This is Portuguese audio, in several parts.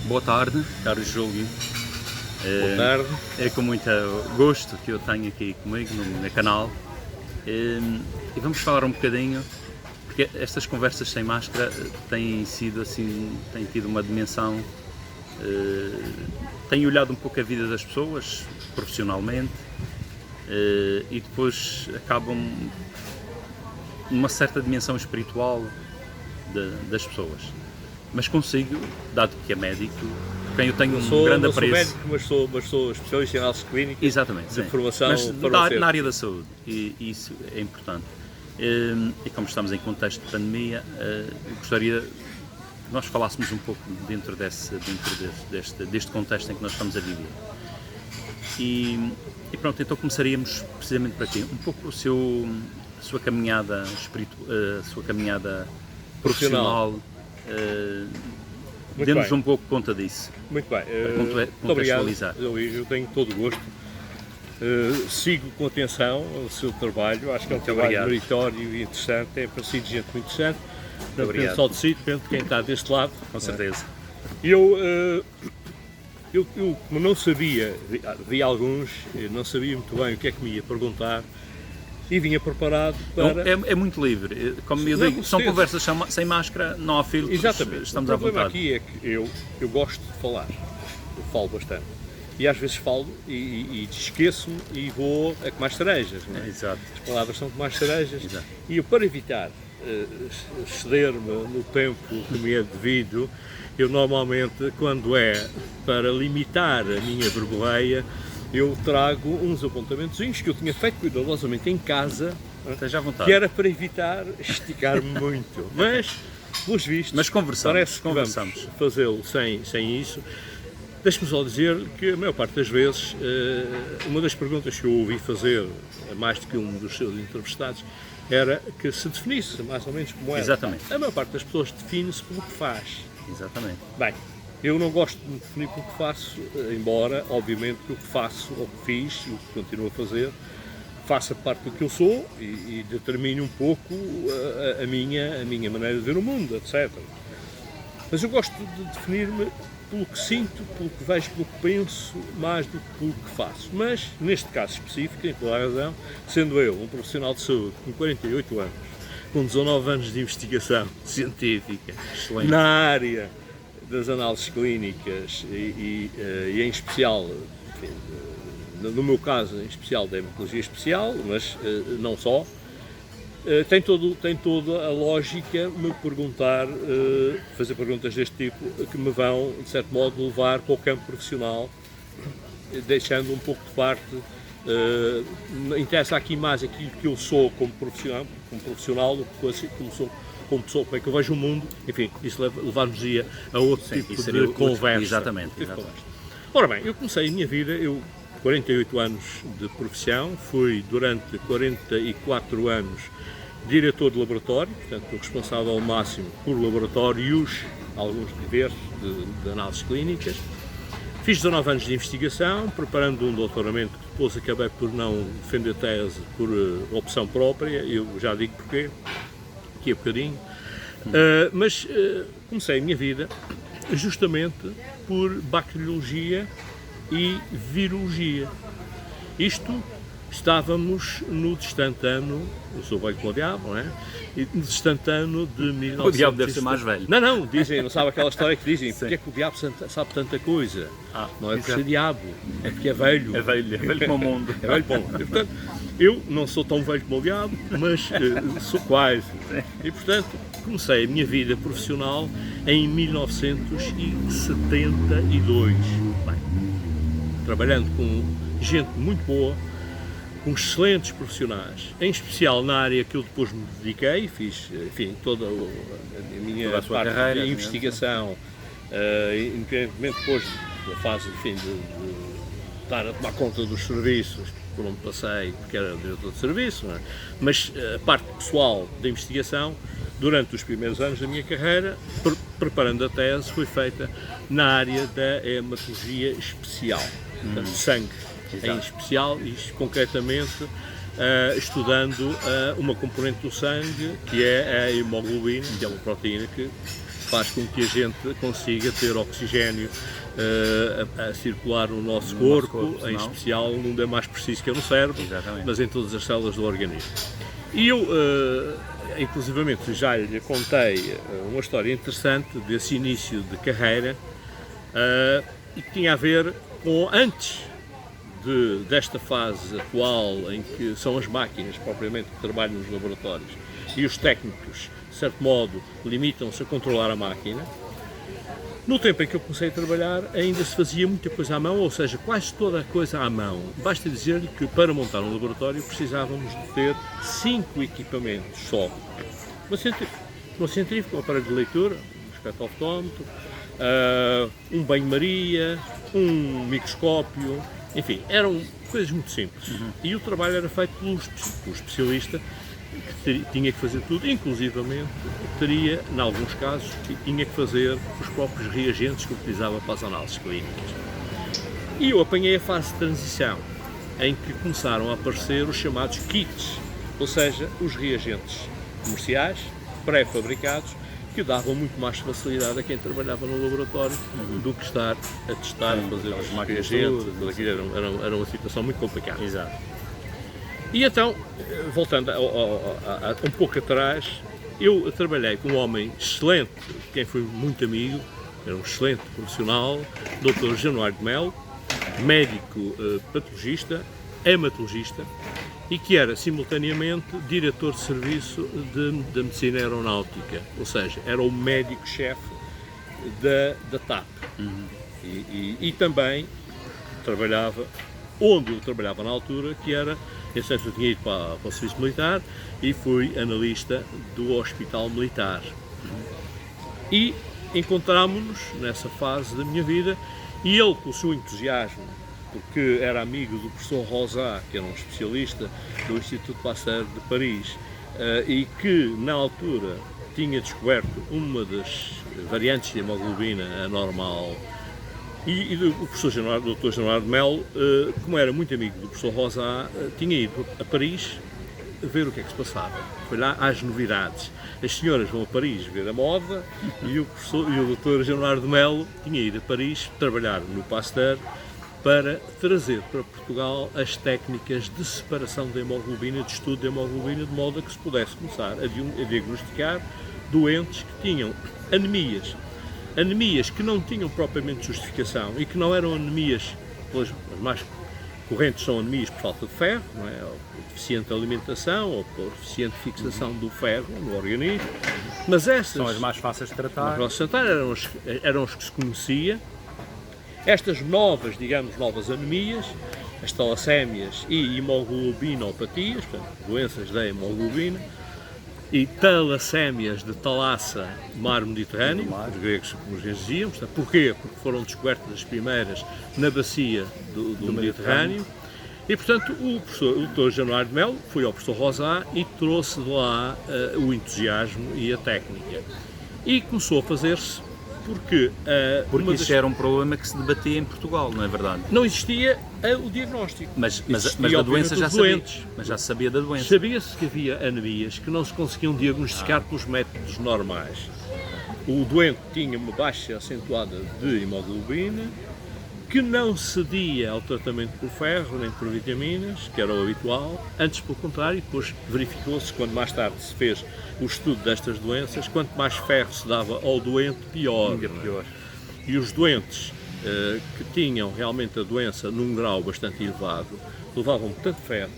Boa tarde, caro Júlio. Boa tarde. É com muito gosto que eu tenho aqui comigo no meu canal e vamos falar um bocadinho, porque estas conversas sem máscara têm sido assim, têm tido uma dimensão, têm olhado um pouco a vida das pessoas profissionalmente e depois acabam numa certa dimensão espiritual das pessoas. Mas consigo, dado que é médico, por quem eu tenho um grande apreço. Mas sou especialista em análise clínica. Exatamente, de sim. formação Mas na área da saúde, e isso é importante. E como estamos em contexto de pandemia, eu gostaria que nós falássemos um pouco dentro deste contexto em que nós estamos a viver. E pronto, então começaríamos precisamente por aqui, um pouco a sua caminhada espiritual, a sua caminhada profissional. Dê-nos um pouco conta disso. Muito bem. Para contextualizar. Obrigado, Luís. Eu tenho todo o gosto. Sigo com atenção o seu trabalho. Acho que é um trabalho meritório e interessante. É parecido de gente muito interessante. Não depende só de si, depende de quem está deste lado. Com certeza. Eu como não sabia, vi alguns, não sabia muito bem o que é que me ia perguntar. E vinha preparado para... É muito livre, como eu digo, são conversas sem máscara, não há filtros. Exatamente. Estamos à vontade. O problema aqui é que eu gosto de falar, eu falo bastante, e às vezes falo e esqueço-me e vou a mais cerejas, não é? Exato. As palavras são mais cerejas. Exato. E eu, para evitar exceder-me no tempo que me é devido, eu normalmente, quando é para limitar a minha verborreia, eu trago uns apontamentozinhos que eu tinha feito cuidadosamente em casa, esteja à vontade, que era para evitar esticar-me muito. Mas, pelos vistos, parece que vamos fazê-lo sem isso. Deixe-me só dizer que a maior parte das vezes, uma das perguntas que eu ouvi fazer a mais do que um dos seus entrevistados era que se definisse mais ou menos como era. Exatamente. A maior parte das pessoas define-se pelo que faz. Exatamente. Bem, eu não gosto de me definir pelo que faço, embora, obviamente, que o que faço, ou que fiz, e o que continuo a fazer, faça parte do que eu sou e determine um pouco a minha maneira de ver o mundo, etc. Mas eu gosto de definir-me pelo que sinto, pelo que vejo, pelo que penso, mais do que pelo que faço. Mas, neste caso específico, em toda a razão, sendo eu um profissional de saúde com 48 anos, com 19 anos de investigação científica, excelente, na área das análises clínicas e em especial, enfim, no meu caso, em especial da hematologia especial, mas não só, tem toda a lógica me perguntar, fazer perguntas deste tipo, que me vão, de certo modo, levar para o campo profissional, deixando um pouco de parte, interessa aqui mais aquilo que eu sou como profissional, do que como sou como pessoa, como é que eu vejo o mundo, enfim, isso levar-nos-ia a outro tipo de conversa. Exatamente. Ora bem, eu comecei a minha vida, 48 anos de profissão, fui durante 44 anos diretor de laboratório, portanto responsável ao máximo por laboratórios, alguns diversos de análises clínicas. Fiz 19 anos de investigação, preparando um doutoramento que depois acabei por não defender tese por opção própria, eu já digo porquê. Aqui a bocadinho, mas comecei a minha vida justamente por bacteriologia e virologia. Isto, estávamos no distante ano, eu sou velho como o diabo, não é? E no distante ano de 1970. O diabo deve ser mais velho. Não, dizem, não sabe aquela história que dizem, porque é que o diabo sabe tanta coisa? Não é por ser diabo, é porque é velho. É velho como o mundo. É velho como o mundo. E, portanto, eu não sou tão velho como o diabo, mas sou quase. E, portanto, comecei a minha vida profissional em 1972. Bem, trabalhando com gente muito boa, com excelentes profissionais, em especial na área que eu depois me dediquei, fiz, enfim, toda a minha parte de investigação, independentemente depois da fase, enfim, de estar a tomar conta dos serviços por onde passei, porque era diretor de serviço, não é? Mas a parte pessoal da investigação, durante os primeiros anos da minha carreira, preparando a tese, foi feita na área da hematologia especial, portanto, sangue. em especial e concretamente estudando uma componente do sangue que é a hemoglobina, que é uma proteína que faz com que a gente consiga ter oxigênio a circular no nosso corpo, em especial onde é mais preciso, que é no cérebro, mas em todas as células do organismo. E eu, inclusivamente, já lhe contei uma história interessante desse início de carreira e que tinha a ver com antes desta fase atual em que são as máquinas propriamente que trabalham nos laboratórios e os técnicos, de certo modo, limitam-se a controlar a máquina. No tempo em que eu comecei a trabalhar, ainda se fazia muita coisa à mão, ou seja, quase toda a coisa à mão. Basta dizer-lhe que para montar um laboratório precisávamos de ter 5 equipamentos só. Uma centrífuga, um aparelho de leitura, um espectrofotómetro, um banho-maria, um microscópio, enfim, eram coisas muito simples. E o trabalho era feito pelo especialista, que tinha que fazer tudo, inclusivamente teria, em alguns casos, tinha que fazer os próprios reagentes que utilizava para as análises clínicas. E eu apanhei a fase de transição, em que começaram a aparecer os chamados kits, ou seja, os reagentes comerciais, pré-fabricados, que davam muito mais facilidade a quem trabalhava no laboratório do que estar a testar, a fazer os reagentes, era uma situação muito complicada. Exato. E então, voltando um pouco atrás, eu trabalhei com um homem excelente, de quem fui muito amigo, era um excelente profissional, Dr. Januário de Melo, médico patologista, hematologista, e que era simultaneamente diretor de serviço de medicina aeronáutica, ou seja, era o médico-chefe da TAP. E também trabalhava onde eu trabalhava na altura, que era, eu tinha ido para o serviço militar e fui analista do Hospital Militar. E encontrámos-nos nessa fase da minha vida, e ele, com o seu entusiasmo, porque era amigo do professor Rosat, que era um especialista do Instituto Pasteur de Paris, e que na altura tinha descoberto uma das variantes de hemoglobina anormal, e o professor Dr. Januário de Melo, como era muito amigo do professor Rosat, tinha ido a Paris ver o que é que se passava. Foi lá às novidades. As senhoras vão a Paris ver a moda e o Dr. Januário de Melo tinha ido a Paris trabalhar no Pasteur para trazer para Portugal as técnicas de separação da hemoglobina, de estudo da hemoglobina, de modo a que se pudesse começar a diagnosticar doentes que tinham anemias que não tinham propriamente justificação e que não eram anemias, as mais correntes são anemias por falta de ferro, não é? Ou por deficiente alimentação ou por deficiente fixação do ferro no organismo, mas essas são as mais fáceis de tratar. Eram as que se conhecia. Estas novas anemias, as talassémias e hemoglobinopatias, portanto, doenças da hemoglobina, e talassémias de talassa mar Mediterrâneo, os gregos como lhes diziam. Porquê? Porque foram descobertas as primeiras na bacia do Mediterrâneo. E, portanto, o Dr. Januário de Melo foi ao professor Rosat e trouxe de lá o entusiasmo e a técnica. E começou a fazer-se porque isso era um problema que se debatia em Portugal, não é verdade? Não existia o diagnóstico. Mas da doença já sabia. Mas já sabia da doença. Sabia-se que havia anemias que não se conseguiam diagnosticar pelos métodos normais. O doente tinha uma baixa acentuada de hemoglobina, que não cedia ao tratamento por ferro nem por vitaminas, que era o habitual, antes pelo contrário, depois verificou-se, quando mais tarde se fez o estudo destas doenças, quanto mais ferro se dava ao doente, pior. E os doentes que tinham realmente a doença num grau bastante elevado, levavam tanto ferro,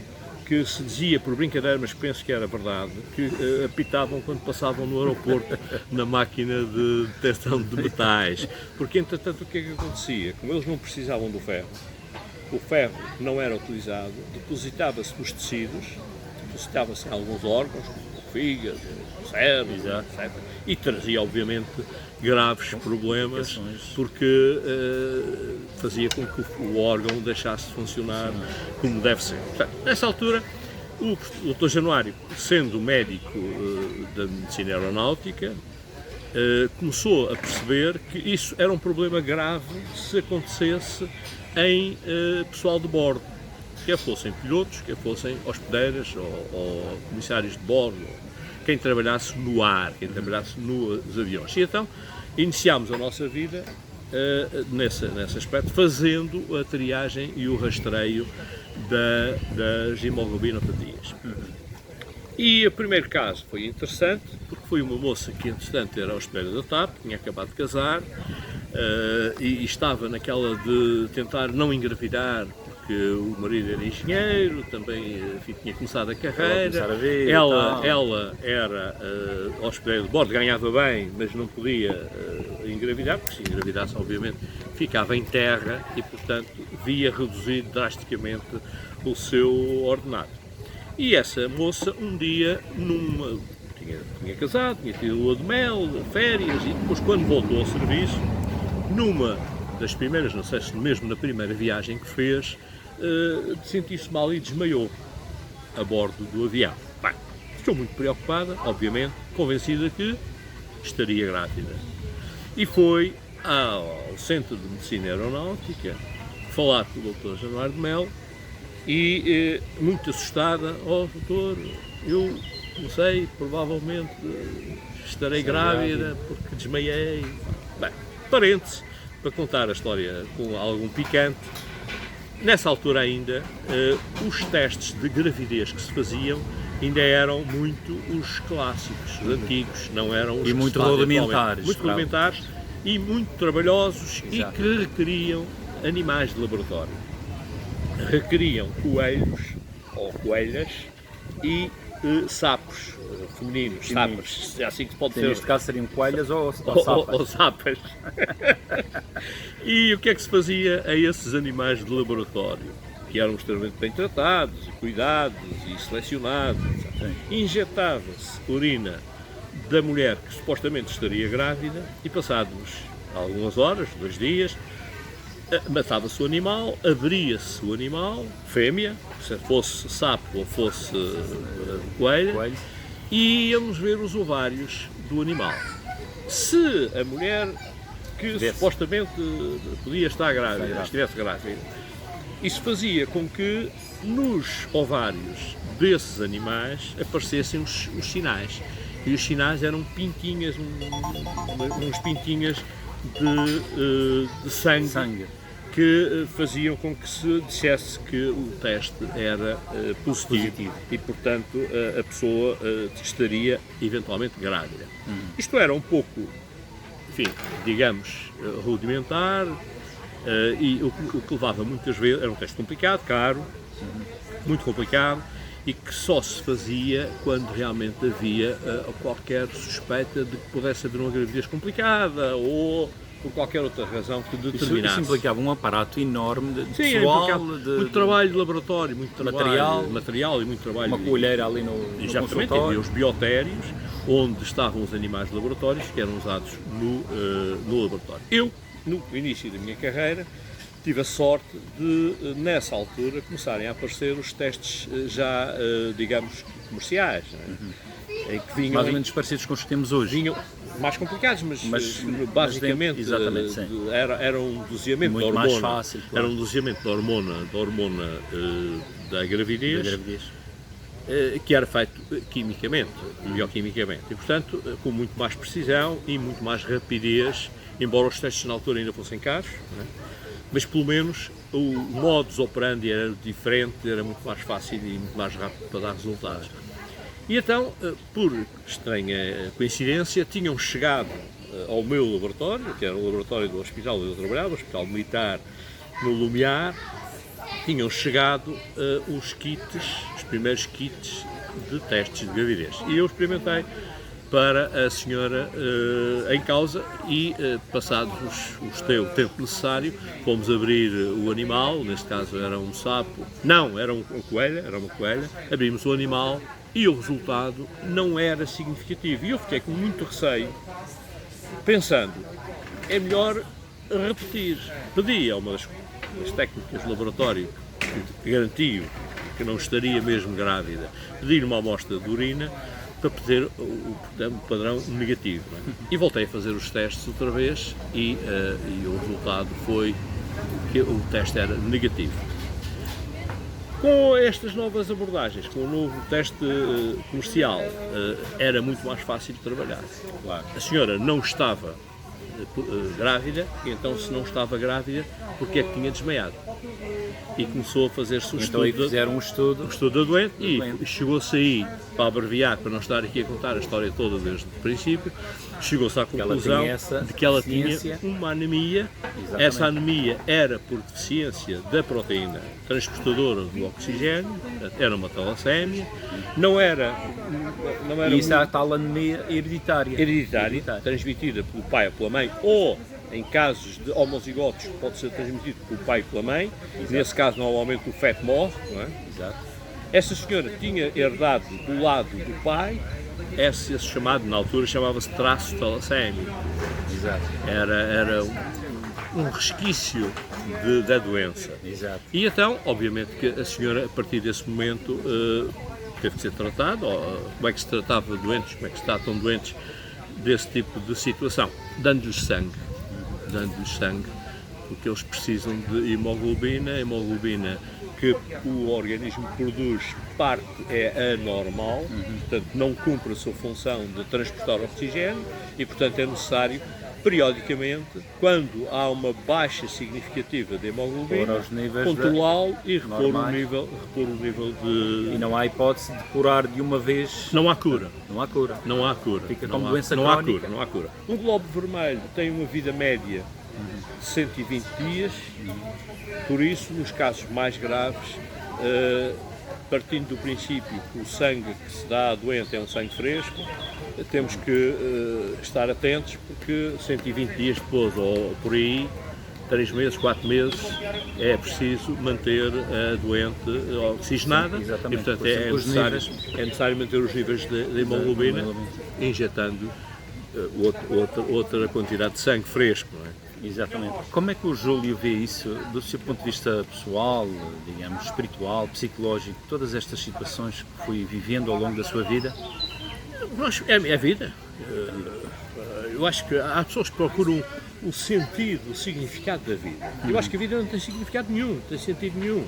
que se dizia, por brincadeira, mas penso que era verdade, que apitavam quando passavam no aeroporto na máquina de detecção de metais. Porque, entretanto, o que é que acontecia? Como eles não precisavam do ferro, o ferro não era utilizado, depositava-se nos tecidos, depositava-se em alguns órgãos, como o fígado, o cérebro, etc. E trazia, obviamente, graves problemas, porque fazia com que o órgão deixasse de funcionar como deve ser. Portanto, nessa altura, o Dr. Januário, sendo médico da medicina aeronáutica, começou a perceber que isso era um problema grave se acontecesse em pessoal de bordo, quer fossem pilotos, quer fossem hospedeiras ou comissários de bordo, quem trabalhasse no ar, quem trabalhasse nos aviões. E então iniciámos a nossa vida nesse aspecto, fazendo a triagem e o rastreio das hemoglobinopatias. E o primeiro caso foi interessante, porque foi uma moça que, entretanto, era hospedeira da TAP, tinha acabado de casar, e estava naquela de tentar não engravidar, porque o marido era engenheiro, também enfim, tinha começado a carreira, ela era hospedeira de bordo, ganhava bem, mas não podia engravidar, porque se engravidasse, obviamente, ficava em terra e, portanto, via reduzir drasticamente o seu ordenado. E essa moça, um dia, tinha casado, tinha tido lua de mel, férias, e depois, quando voltou ao serviço, numa das primeiras, não sei se mesmo na primeira viagem que fez, sentiu-se mal e desmaiou a bordo do avião. Bem, ficou muito preocupada, obviamente, convencida que estaria grávida. E foi ao Centro de Medicina Aeronáutica falar com o Dr. Januário de Melo e, muito assustada, doutor, eu não sei, provavelmente estarei grávida porque desmaiei. Bem, parênteses, para contar a história com algum picante, nessa altura ainda, os testes de gravidez que se faziam ainda eram muito os clássicos, os antigos, não eram os e muito rudimentares. Muito rudimentares e muito trabalhosos. Exato. E que requeriam animais de laboratório. Requeriam coelhos ou coelhas e sapos femininos, sapas, é assim que se pode dizer. Neste caso seriam coelhas ou sapas. Ou sapas. E o que é que se fazia a esses animais de laboratório? Que eram extremamente bem tratados, cuidados e selecionados. Injetava-se urina da mulher que supostamente estaria grávida e, passados algumas horas, 2 dias, matava-se o animal, abria-se o animal, fêmea, se fosse sapo ou fosse coelho, e íamos ver os ovários do animal. Se a mulher que supostamente podia estar grávida, estivesse grávida, isso fazia com que nos ovários desses animais aparecessem os sinais. E os sinais eram pintinhas, uns pintinhas de sangue que faziam com que se dissesse que o teste era positivo e, portanto, a pessoa estaria eventualmente grávida. Isto era um pouco, enfim, digamos, rudimentar, e o que levava muitas vezes, era um teste complicado, caro, muito complicado, e que só se fazia quando realmente havia qualquer suspeita de que pudesse haver uma gravidez complicada ou por qualquer outra razão que determinasse. Isso implicava um aparato enorme de pessoal, muito trabalho de laboratório, muito trabalho, material e muito trabalho. Uma colheira ali no consultório. Havia os biotérios, onde estavam os animais de laboratórios que eram usados no laboratório. Eu, no início da minha carreira, tive a sorte de, nessa altura, começarem a aparecer os testes já, digamos, comerciais, em que vinham, mais ou menos parecidos com os que temos hoje. Vinham mais complicados, mas basicamente era um doseamento muito da hormona, mais fácil, claro. Era um doseamento da hormona da gravidez, que era feito quimicamente, bioquimicamente, e portanto com muito mais precisão e muito mais rapidez, embora os testes na altura ainda fossem caros, mas pelo menos o modus operandi era diferente, era muito mais fácil e muito mais rápido para dar resultados. E então, por estranha coincidência, tinham chegado ao meu laboratório, que era o laboratório do hospital onde eu trabalhava, o Hospital Militar no Lumiar, tinham chegado os primeiros kits de testes de gravidez. E eu experimentei para a senhora em causa e, passados o tempo necessário, fomos abrir o animal, neste caso era um sapo, não, era uma coelha, abrimos o animal e o resultado não era significativo. E eu fiquei com muito receio, pensando, é melhor repetir. Pedi a uma das técnicas de laboratório que garantiu que não estaria mesmo grávida, pedi uma amostra de urina para ter o padrão negativo. E voltei a fazer os testes outra vez e o resultado foi que o teste era negativo. Com estas novas abordagens, com o novo teste comercial, era muito mais fácil de trabalhar. Claro. A senhora não estava grávida, e então, se não estava grávida, porque é que tinha desmaiado? E começou a fazer-se o Então aí estudo, fizeram um estudo. o estudo da doente e doente. chegou-se aí, para abreviar, para não estar aqui a contar a história toda desde o princípio, chegou-se à conclusão de que ela tinha uma anemia. Exatamente. Essa anemia era por deficiência da proteína transportadora do oxigênio, era uma talassémia, não era E isso é a tal anemia hereditária. hereditária, transmitida pelo pai ou pela mãe, ou em casos de homozigotos pode ser transmitido pelo pai e pela mãe. Nesse caso normalmente o feto morre, não é? Exato. Essa senhora tinha herdado do lado do pai esse chamado, na altura chamava-se traço talassémico. Exato. Era um resquício da doença. Exato. E então, obviamente, que a senhora, a partir desse momento, teve de ser tratada, como é que se tratava de doentes, como é que se tratam doentes desse tipo de situação, dando-lhes sangue, porque eles precisam de hemoglobina que o organismo produz, parte é anormal, portanto não cumpre a sua função de transportar oxigênio e, portanto, é necessário periodicamente, quando há uma baixa significativa de hemoglobina, controlá-lo e repor o nível de... E não há hipótese de curar de uma vez. Não há cura. Não há cura. Fica como doença crónica. Não há cura. Um globo vermelho tem uma vida média de 120 dias, por isso, nos casos mais graves, partindo do princípio que o sangue que se dá à doente é um sangue fresco, temos que estar atentos, porque 120 dias depois, ou por aí, 3 meses, 4 meses, é preciso manter a doente oxigenada. Sim, exatamente. E, portanto, é necessário manter os níveis de hemoglobina, injetando outra quantidade de sangue fresco. Não é? Exatamente. Como é que o Júlio vê isso do seu ponto de vista pessoal, digamos, espiritual, psicológico, todas estas situações que foi vivendo ao longo da sua vida? É vida. Eu acho que há pessoas que procuram o sentido, o significado da vida. Eu acho que a vida não tem significado nenhum, não tem sentido nenhum.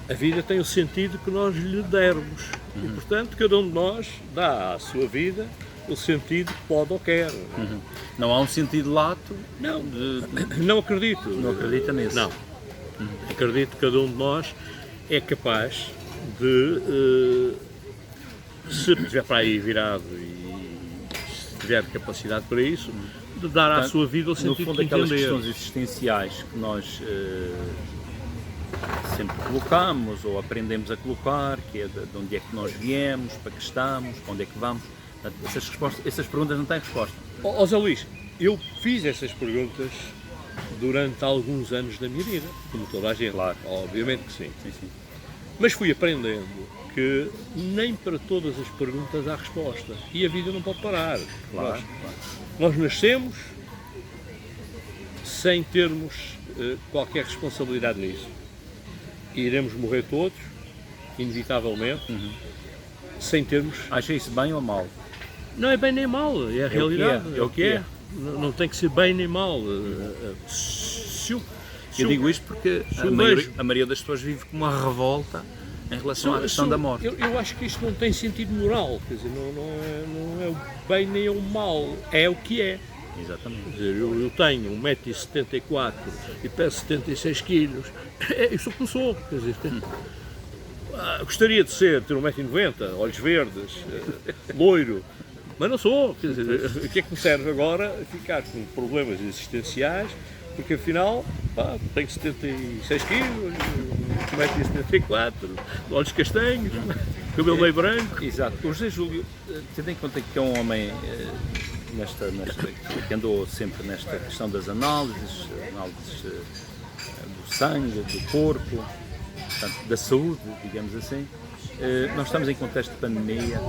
A vida tem o sentido que nós lhe dermos. E, portanto, cada um de nós dá à sua vida o sentido que pode ou quer. Não há um sentido lato? Não acredito. Não acredita nisso? Não. Acredito que cada um de nós é capaz de, se estiver para aí virado e se tiver capacidade para isso, de dar à sua vida o sentido no fundo, que aquelas entender. questões existenciais que nós sempre colocamos ou aprendemos a colocar, que é de onde é que nós viemos, para que estamos, para onde é que vamos. Essas perguntas não têm resposta. Zé Luís, eu fiz essas perguntas durante alguns anos da minha vida, como toda a gente. Claro. Obviamente que sim. Sim. Mas fui aprendendo que nem para todas as perguntas há resposta. E a vida não pode parar. Claro. Nós nascemos sem termos qualquer responsabilidade nisso. E iremos morrer todos, inevitavelmente, sem termos... Acha isso bem ou mal? Não é bem nem mal, é a realidade. É o que é. Não tem que ser bem nem mal. Eu digo isto porque a maioria das pessoas vive com uma revolta em relação à questão da morte. Eu acho que isto não tem sentido moral, quer dizer, não é o bem nem o mal, é o que é. Exatamente. Quer dizer, eu tenho 1,74 m e peso 76 kg, isso que sou, quer dizer, gostaria de ter 1,90 m, olhos verdes, loiro, mas não sou, quer dizer, o que é que me serve agora ficar com problemas existenciais, porque afinal, tenho 76 kg, 1,74 m, olhos castanhos, cabelo meio branco. Exato. O José Júlio, tendo em conta que é um homem que andou sempre nesta questão das análises do sangue, do corpo, portanto, da saúde, digamos assim, nós estamos em contexto de pandemia.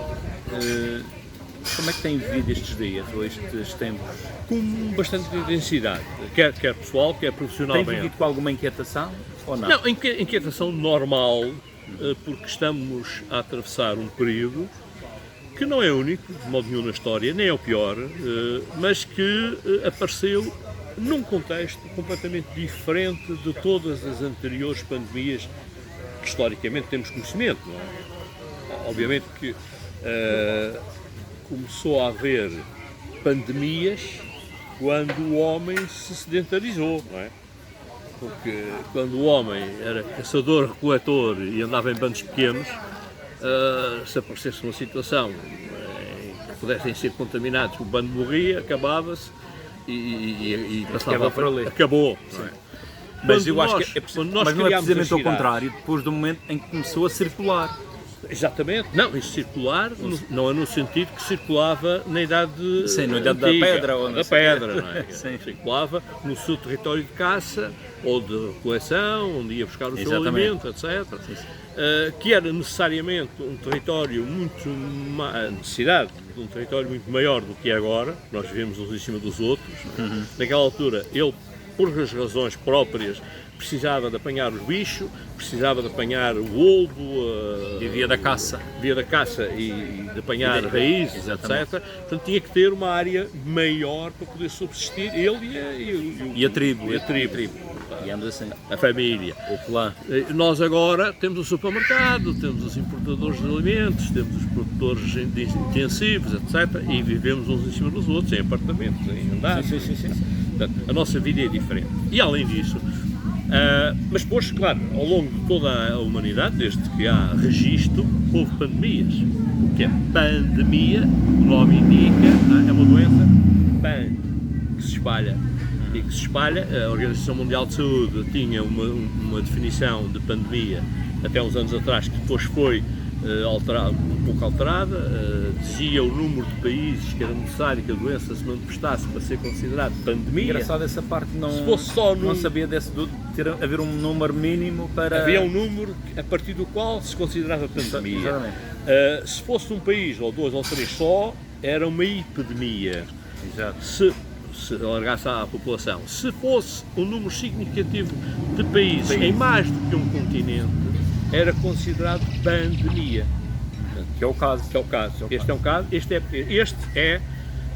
Como é que tem vivido estes dias ou estes tempos? Com bastante intensidade, quer pessoal, quer profissionalmente. Tem vivido com alguma inquietação ou não? Não, inquietação normal, porque estamos a atravessar um período que não é único, de modo nenhum na história, nem é o pior, mas que apareceu num contexto completamente diferente de todas as anteriores pandemias que historicamente temos conhecimento, não é? Obviamente que começou a haver pandemias quando o homem se sedentarizou, não é? Porque quando o homem era caçador-recoletor e andava em bandos pequenos, se aparecesse uma situação em que pudessem ser contaminados, o bando morria, acabava-se e passava por ali. Acabou. Não é? Mas eu acho nós, que quando nós mas não é criámos precisamente as ao cidades- contrário, depois do momento em que começou a circular. Exatamente, não, isso circular não é no sentido que circulava na idade Sim, na idade da antiga, pedra, ou não da sei. pedra, não é? Sim. Circulava no seu território de caça ou de coleção, onde ia buscar o seu Exatamente. alimento, etc. Que era necessariamente um território muito a necessidade de um território muito maior do que é agora. Nós vivemos uns em cima dos outros. Naquela altura, ele, por as razões próprias, precisava de apanhar os bichos, precisava de apanhar o olvo, Vivia da caça. via da caça e de apanhar raízes, Exatamente. etc. Portanto, tinha que ter uma área maior para poder subsistir, ele E a tribo. e a tribo, Digamos assim. a família. O clã. Nós agora temos o supermercado, temos os importadores de alimentos, temos os produtores de intensivos, etc. E vivemos uns em cima dos outros, em apartamentos, em andares. Sim. Portanto, a nossa vida é diferente. E além disso, mas depois, claro, ao longo de toda a humanidade, desde que há registro, houve pandemias. Que é pandemia, o nome indica, não é? É uma doença que se espalha. E que se espalha, a Organização Mundial de Saúde tinha uma definição de pandemia até uns anos atrás, que depois foi um pouco alterada, dizia o número de países que era necessário que a doença se manifestasse para ser considerado pandemia. Engraçado essa parte, não, Se fosse só não sabia haver um número mínimo para... Havia um número a partir do qual se considerava pandemia. Exatamente. Se fosse um país, ou dois ou três só, era uma epidemia. Exato. Se alargasse à população. Se fosse um número significativo de países em mais do que um continente, era considerado pandemia. Que é o caso. Que é o caso. Este é um caso. Este é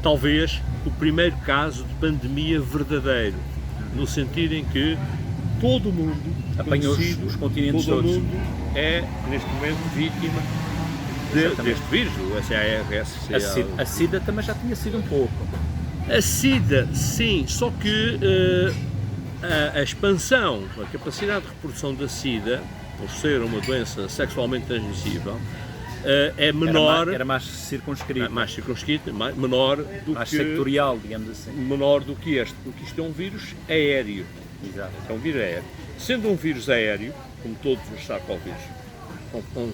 talvez o primeiro caso de pandemia verdadeiro, no sentido em que todo o mundo, Apanhou os continentes todo o todos. mundo é neste momento vítima deste vírus, o SARS. A SIDA também já tinha sido um pouco. A SIDA, sim, só que a expansão, a capacidade de reprodução da SIDA, por ser uma doença sexualmente transmissível, é menor, Era mais circunscrito. mais circunscrita, menor do mais que sectorial, digamos assim. menor do que este, porque isto é um vírus aéreo. Exato. É um vírus aéreo. Sendo um vírus aéreo, como todos os SARS-CoV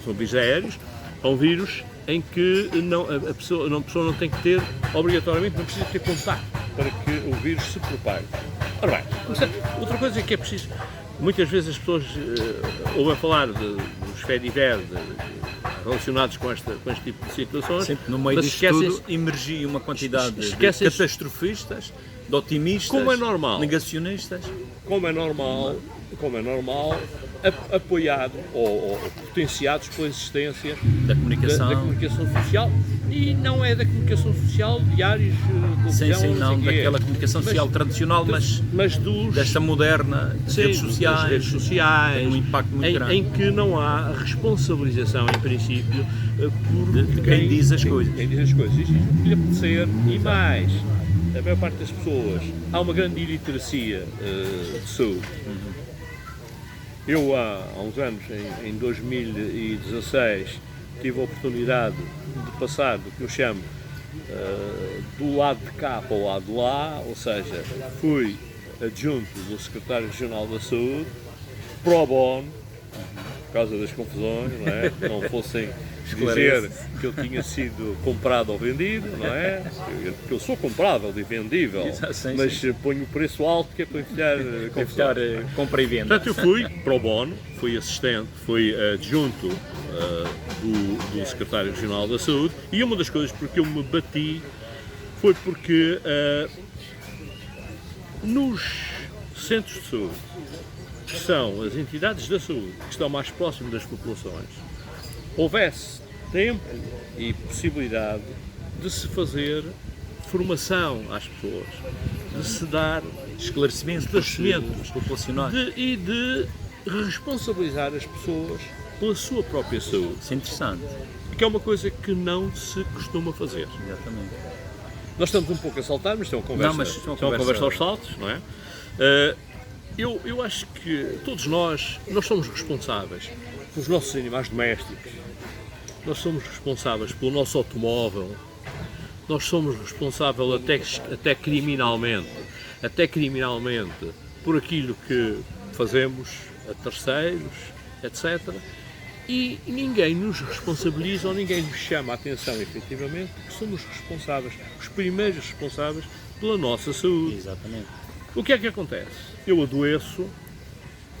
são vírus aéreos, é um vírus em que a pessoa não tem que ter, obrigatoriamente, não precisa ter contacto para que o vírus se propague. Ora bem, outra coisa que é preciso, muitas vezes as pessoas ouvem falar dos faits relacionados com este tipo de situações, Sempre no meio mas disto tudo emergia uma quantidade de catastrofistas, de otimistas, Como é normal. negacionistas. como é normal, apoiado ou potenciados pela existência Da comunicação. da comunicação social, e não é da comunicação social diários, televisão, Sim, não sei quê. daquela comunicação social tradicional, mas desta moderna, das redes sociais, das redes sociais, tem um impacto muito grande. em que não há responsabilização, em princípio, por De quem diz as coisas. Quem diz as coisas. Isto o que lhe apetecer, e mais, a maior parte das pessoas, há uma grande iliteracia de saúde. Eu, há uns anos, em 2016, tive a oportunidade de passar do que eu chamo do lado de cá para o lado de lá, ou seja, fui adjunto do Secretário Regional da Saúde, pro bono, por causa das confusões, não é? Que não fossem dizer que eu tinha sido comprado ou vendido, não é? Porque eu sou comprável e vendível, Sim, mas ponho o preço alto que é para enfiar Confiar, compra e venda. Portanto, eu fui pro bono, fui assistente, fui adjunto do Secretário Regional da Saúde, e uma das coisas por que eu me bati foi porque nos centros de saúde, que são as entidades da saúde que estão mais próximas das populações, houvesse tempo e possibilidade de se fazer formação às pessoas, de se dar esclarecimentos populacionais. E de responsabilizar as pessoas pela sua própria saúde. Isso é interessante. Que é uma coisa que não se costuma fazer. Exatamente. Nós estamos um pouco a saltar, mas isto é uma conversa, é uma conversa aos saltos, não é? Eu acho que todos nós somos responsáveis pelos nossos animais domésticos, nós somos responsáveis pelo nosso automóvel, nós somos responsáveis até criminalmente por aquilo que fazemos a terceiros, etc. E ninguém nos responsabiliza ou ninguém nos chama a atenção, efetivamente, que somos responsáveis, os primeiros responsáveis pela nossa saúde. Exatamente. O que é que acontece? Eu adoeço,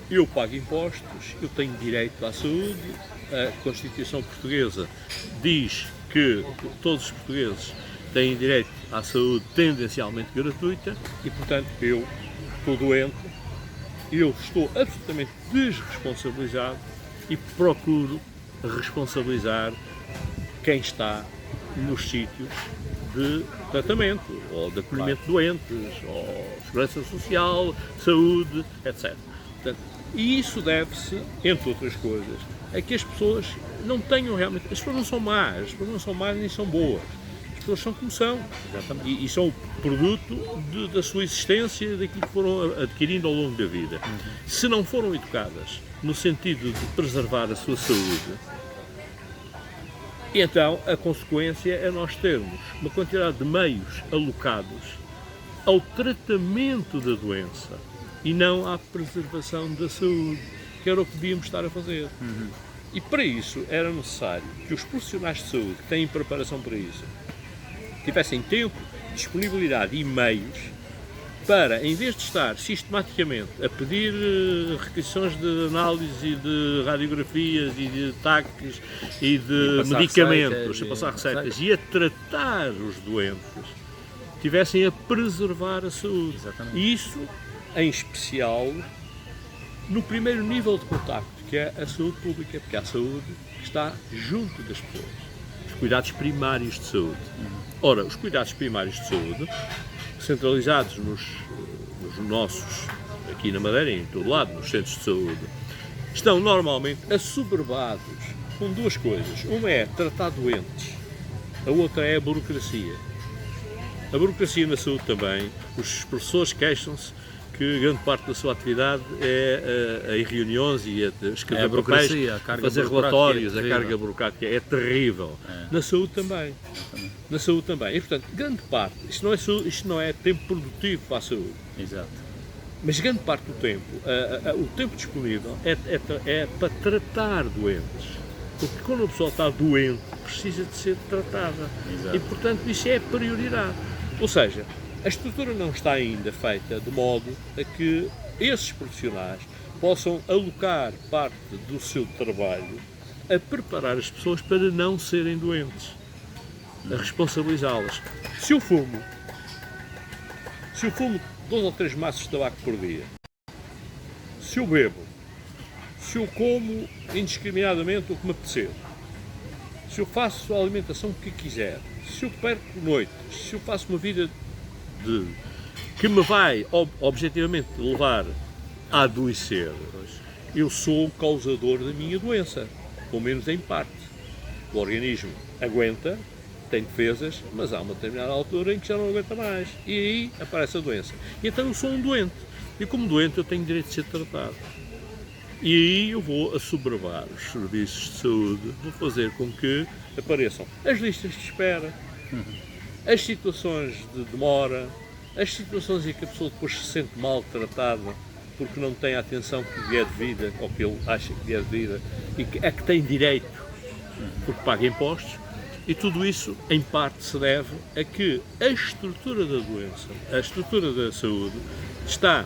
eu pago impostos, eu tenho direito à saúde, a Constituição Portuguesa diz que todos os portugueses têm direito à saúde tendencialmente gratuita e, portanto, eu estou doente, eu estou absolutamente desresponsabilizado e procuro responsabilizar quem está nos sítios de tratamento, ou de acolhimento de doentes, ou segurança social, saúde, etc. Portanto, e isso deve-se, entre outras coisas, a que as pessoas não tenham realmente... As pessoas não são más, as pessoas não são más nem são boas. As pessoas são como são. E são produto da sua existência, daquilo que foram adquirindo ao longo da vida. Se não foram educadas no sentido de preservar a sua saúde, e então a consequência é nós termos uma quantidade de meios alocados ao tratamento da doença e não à preservação da saúde, que era o que devíamos estar a fazer. E para isso era necessário que os profissionais de saúde que têm preparação para isso tivessem tempo, disponibilidade e meios para, em vez de estar sistematicamente a pedir requisições de análise, de radiografias e de taques e de medicamentos, a passar receitas e a tratar os doentes, tivessem a preservar a saúde. Exatamente. E isso, em especial, no primeiro nível de contacto, que é a saúde pública, porque é a saúde que está junto das pessoas. Os cuidados primários de saúde. Ora, os cuidados primários de saúde, centralizados nos nossos, aqui na Madeira e em todo lado, nos centros de saúde, estão normalmente assoberbados com duas coisas. Uma é tratar doentes, a outra é a burocracia. A burocracia na saúde também, os professores queixam-se que grande parte da sua atividade é em reuniões e a escrever papéis, fazer relatórios, a carga burocrática é terrível. Na saúde também. Na saúde também. E, portanto, grande parte, isto não é tempo produtivo para a saúde. Exato. Mas grande parte do tempo, o tempo disponível é para tratar doentes. Porque quando a pessoa está doente, precisa de ser tratada. Exato. E, portanto, isso é a prioridade. Ou seja, a estrutura não está ainda feita de modo a que esses profissionais possam alocar parte do seu trabalho a preparar as pessoas para não serem doentes, a responsabilizá-las. Se eu fumo 2 ou 3 maços de tabaco por dia, se eu bebo, se eu como indiscriminadamente o que me apetecer, se eu faço a alimentação que quiser, se eu perco noites, se eu faço uma vida que me vai objetivamente levar a adoecer, eu sou o causador da minha doença, pelo menos em parte. O organismo aguenta, tem defesas, mas há uma determinada altura em que já não aguenta mais. E aí aparece a doença. E então eu sou um doente. E como doente eu tenho direito de ser tratado. E aí eu vou assoberbar os serviços de saúde, vou fazer com que apareçam as listas de espera, as situações de demora, as situações em que a pessoa depois se sente maltratada porque não tem a atenção que lhe é devida, ou que ele acha que lhe é devida, e que tem direito porque paga impostos, e tudo isso, em parte, se deve a que a estrutura da doença, a estrutura da saúde, está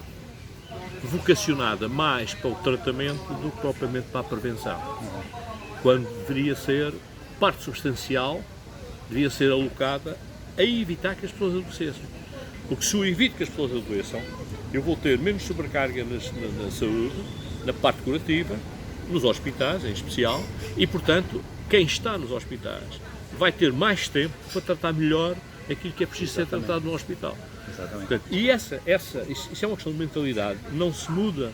vocacionada mais para o tratamento do que propriamente para a prevenção. Quando deveria ser, parte substancial, deveria ser alocada a evitar que as pessoas adoecessem. Porque se eu evito que as pessoas adoeçam, eu vou ter menos sobrecarga na saúde, na parte curativa, nos hospitais em especial, e portanto, quem está nos hospitais vai ter mais tempo para tratar melhor aquilo que é preciso ser tratado no hospital. Exatamente. Portanto, e isso é uma questão de mentalidade, não se muda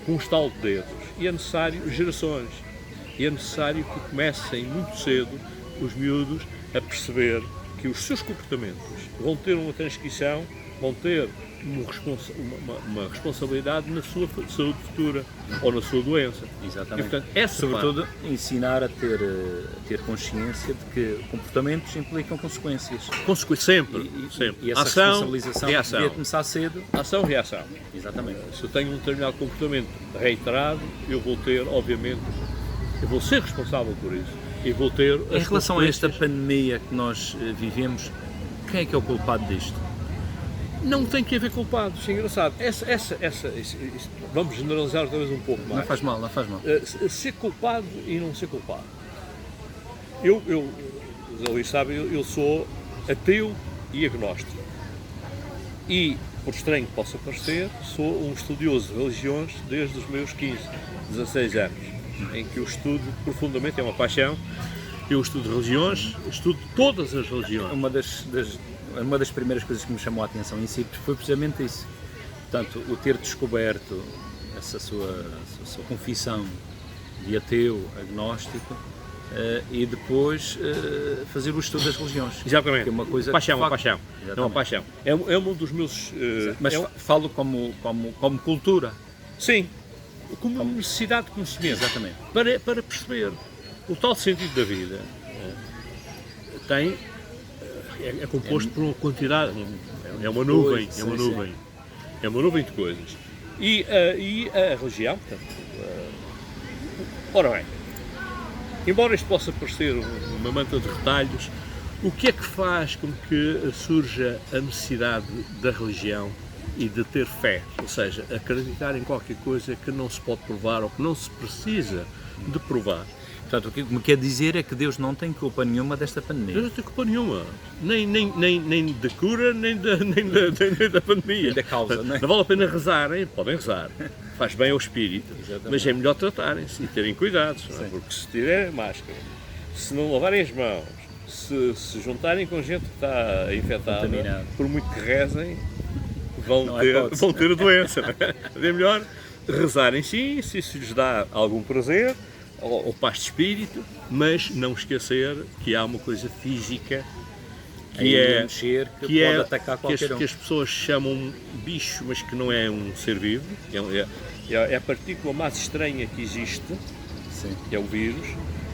com um estalo de dedos, e é necessário gerações, e é necessário que comecem muito cedo os miúdos a perceber que os seus comportamentos vão ter uma transcrição, vão ter uma responsabilidade na sua saúde futura ou na sua doença. Exatamente. E, portanto, sobretudo, ensinar a ter consciência de que comportamentos implicam consequências. Sempre. E essa Ação, responsabilização reação. devia começar cedo. Ação, reação. Exatamente. Se eu tenho um determinado comportamento reiterado, eu vou ter, obviamente, eu vou ser responsável por isso. E vou ter Em relação a esta pandemia que nós vivemos, quem é que é o culpado disto? Não tem que haver culpados, é engraçado. Vamos generalizar talvez um pouco mais. Não faz mal, não faz mal. Ser culpado e não ser culpado. Eu ali sabe, eu sou ateu e agnóstico. E, por estranho que possa parecer, sou um estudioso de religiões desde os meus 15, 16 anos, em que eu estudo profundamente, é uma paixão. Eu estudo religiões, estudo todas as religiões. Uma das primeiras coisas que me chamou a atenção em si foi precisamente isso. Portanto, o ter descoberto essa sua confissão de ateu, agnóstico, e depois fazer o estudo das religiões. Exatamente. Que é uma coisa paixão, uma paixão. paixão. É uma paixão. É um dos meus... Mas falo como cultura. Sim. Como uma necessidade de conhecimento. Exatamente. Para perceber o tal sentido da vida é composto por uma quantidade, é uma nuvem, Pois, é uma sim, nuvem, é uma nuvem de coisas. E a religião, portanto, ora bem, embora isto possa parecer uma manta de retalhos, o que é que faz com que surja a necessidade da religião e de ter fé, ou seja, acreditar em qualquer coisa que não se pode provar ou que não se precisa de provar? Portanto, o que me quer dizer é que Deus não tem culpa nenhuma desta pandemia. Deus não tem culpa nenhuma, nem da cura, nem da pandemia. Nem da causa, não é? Não vale a pena rezarem, podem rezar, faz bem ao espírito, Exatamente. mas é melhor tratarem-se e terem cuidados, não é? Porque se tirarem máscara, se não lavarem as mãos, se juntarem com gente que está infectada, Contaminado. por muito que rezem, vão hipótese. ter a doença. Não é? É melhor rezarem sim, se isso lhes dá algum prazer, ou paz de espírito, mas não esquecer que há uma coisa física que pode atacar qualquer que as pessoas chamam bicho, mas que não é um ser vivo, é a partícula mais estranha que existe, Sim. que é o vírus.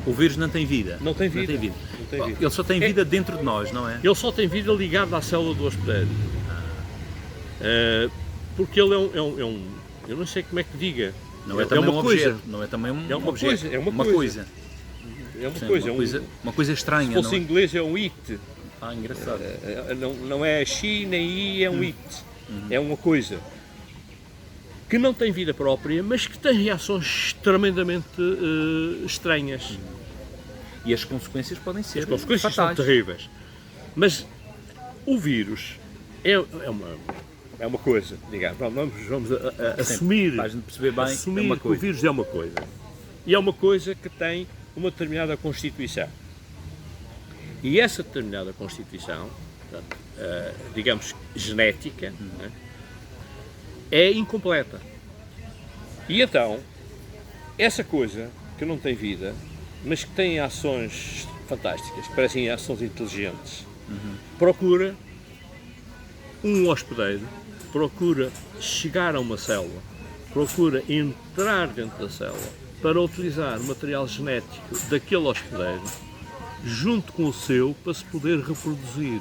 O vírus não tem vida. Não tem vida. Não tem vida. Não tem vida. Ele só tem vida dentro de nós, não é? Ele só tem vida ligada à célula do hospedeiro. Porque ele eu não sei como é que diga. Não é também uma um coisa. objeto, não é também um É uma objeto. coisa, é uma coisa. coisa. É uma Sim, coisa, uma coisa estranha, se fosse não em é? inglês é um it. Engraçado. Não é she nem i, é um it. É uma coisa que não tem vida própria, mas que tem reações tremendamente estranhas. E as consequências podem ser As consequências são fatais. terríveis. Mas o vírus é uma coisa, digamos, vamos assumir, Faz-me perceber bem, assumir é uma que coisa. o vírus é uma coisa. E é uma coisa que tem uma determinada constituição. E essa determinada constituição, portanto, digamos, genética, né, é incompleta. E então, essa coisa que não tem vida, mas que tem ações fantásticas, que parecem ações inteligentes, procura um hospedeiro, procura chegar a uma célula, procura entrar dentro da célula para utilizar o material genético daquele hospedeiro junto com o seu para se poder reproduzir.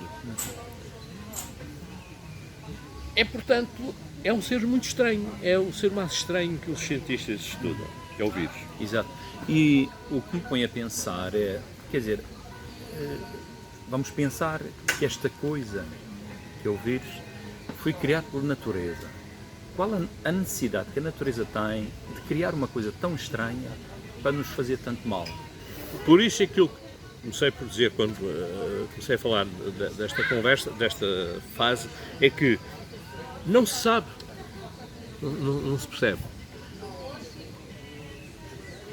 Portanto, é um ser muito estranho, é o ser mais estranho que os cientistas estudam, é o vírus. Exato. E o que me põe a pensar é, quer dizer, vamos pensar que esta coisa, que é o vírus, foi criado por natureza. Qual a necessidade que a natureza tem de criar uma coisa tão estranha para nos fazer tanto mal? Por isso é que eu comecei por dizer, quando comecei a falar desta conversa, desta fase, é que não se sabe, não se percebe.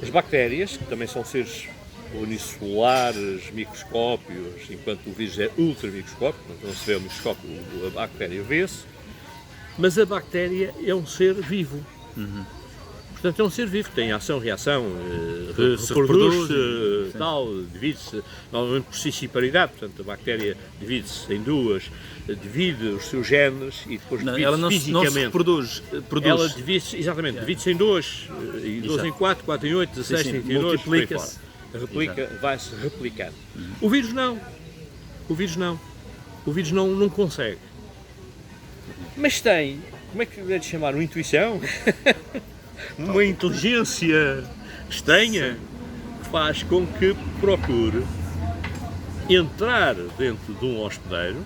As bactérias, que também são seres unicelares, microscópios, enquanto o vírus é ultramicroscópio, não se vê o microscópio, a bactéria vê-se, mas a bactéria é um ser vivo. Portanto, é um ser vivo que tem ação, reação, se reproduz, tal, divide-se, normalmente por cisciparidade, portanto, a bactéria divide-se em duas, divide os seus genes e depois divide-se fisicamente. Não se reproduz. Ela divide-se, exatamente, divide-se em dois, e 2 em 4, 4 em 8, 16, 32, multiplica-se. Vai-se replicando. O vírus não. O vírus não. O vírus não consegue. Mas tem, como é que lhe chamar? Uma intuição? Uma inteligência estranha que faz com que procure entrar dentro de um hospedeiro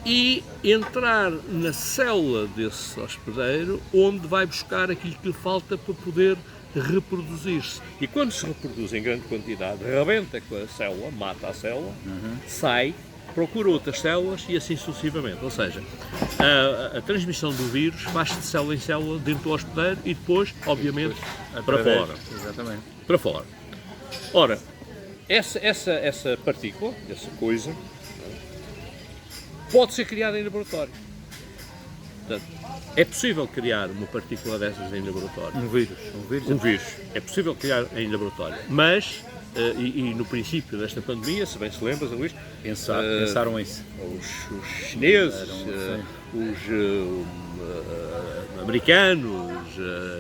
e entrar na célula desse hospedeiro, onde vai buscar aquilo que lhe falta para poder reproduzir-se. E quando se reproduz em grande quantidade, rebenta com a célula, mata a célula, sai, procura outras células e assim sucessivamente. Ou seja, a transmissão do vírus faz-se de célula em célula dentro do hospedeiro e depois, obviamente, para fora. Exatamente. Para fora. Ora, essa partícula, essa coisa, pode ser criada em laboratório. Portanto, é possível criar uma partícula dessas em laboratório. Um vírus. Um vírus. É possível criar em laboratório. Mas, e no princípio desta pandemia, se bem se lembra, Zé Luís, Pensaram isso. os chineses, os americanos,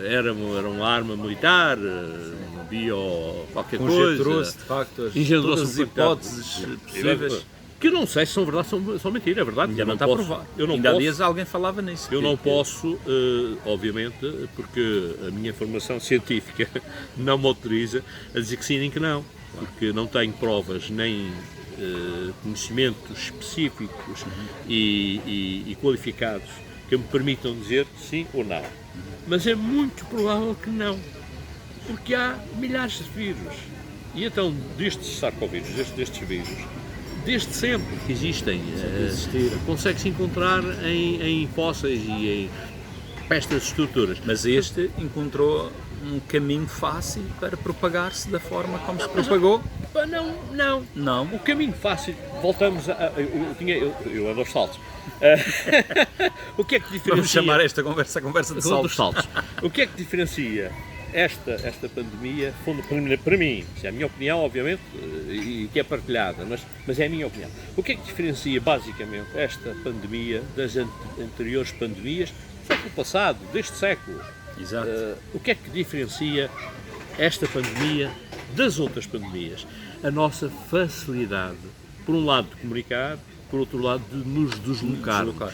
era uma arma militar, bio qualquer coisa. Conjecturou-se, de facto, todas as hipóteses possíveis. Que eu não sei se são verdade ou são mentira, é verdade. Ainda não está provado. Ainda há dias alguém falava nisso. Eu não posso, obviamente, porque a minha formação científica não me autoriza a dizer que sim nem que não. Porque não tenho provas nem conhecimentos específicos e qualificados que me permitam dizer sim ou não. Mas é muito provável que não. Porque há milhares de vírus. E então, destes sarcovírus, destes vírus, desde sempre que existem, consegue-se encontrar em fósseis e em estas estruturas. Mas este encontrou um caminho fácil para propagar-se da forma como se propagou? Não. O caminho fácil, voltamos a... Eu ando aos saltos. O que é que diferencia... Vamos chamar esta conversa a conversa de saltos. O que é que diferencia esta pandemia, para mim, isso é a minha opinião, obviamente, e que é partilhada, mas é a minha opinião. O que é que diferencia, basicamente, esta pandemia das anteriores pandemias do século passado, deste século? Exato. O que é que diferencia esta pandemia das outras pandemias? A nossa facilidade, por um lado, de comunicar, por outro lado, de nos deslocarmos.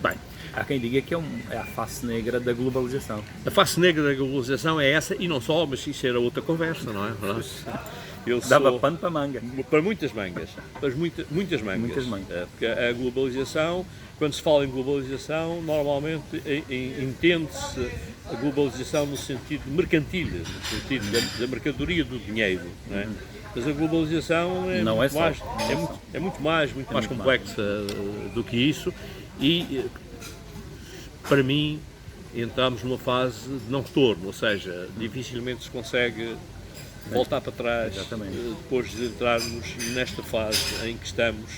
Bem, há quem diga que é a face negra da globalização. A face negra da globalização é essa, e não só, mas isso era outra conversa, não é? Dava pano para manga. Para muitas mangas. Para muitas mangas. Porque a globalização, quando se fala em globalização, normalmente entende-se a globalização no sentido mercantil, no sentido da mercadoria do dinheiro, não é? Mas a globalização é muito mais complexa do que isso, e para mim entramos numa fase de não retorno, ou seja, dificilmente se consegue voltar para trás. Exatamente. Depois de entrarmos nesta fase em que estamos,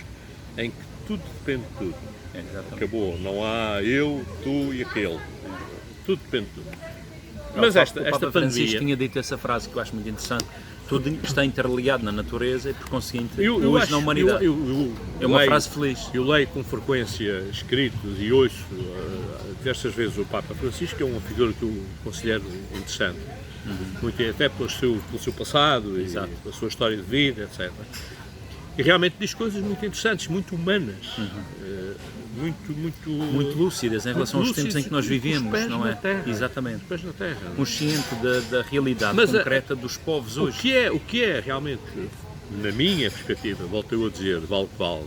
em que tudo depende de tudo. Exatamente. Acabou, não há eu, tu e aquele. Tudo depende de tudo. Mas esta Papa pandemia... Francisco tinha dito essa frase que eu acho muito interessante. Tudo está interligado na natureza e, por conseguinte, hoje na humanidade. É uma frase feliz. Eu leio com frequência escritos e ouço diversas vezes o Papa Francisco, que é uma figura que eu considero interessante. Muito, até pelo seu passado e pela sua história de vida, etc. E realmente diz coisas muito interessantes, muito humanas, muito lúcidas em relação aos tempos em que nós vivemos, não é? Exatamente. Pés na terra. Consciente da realidade concreta dos povos hoje. O que é realmente, na minha perspectiva, volto eu a dizer, vale que vale,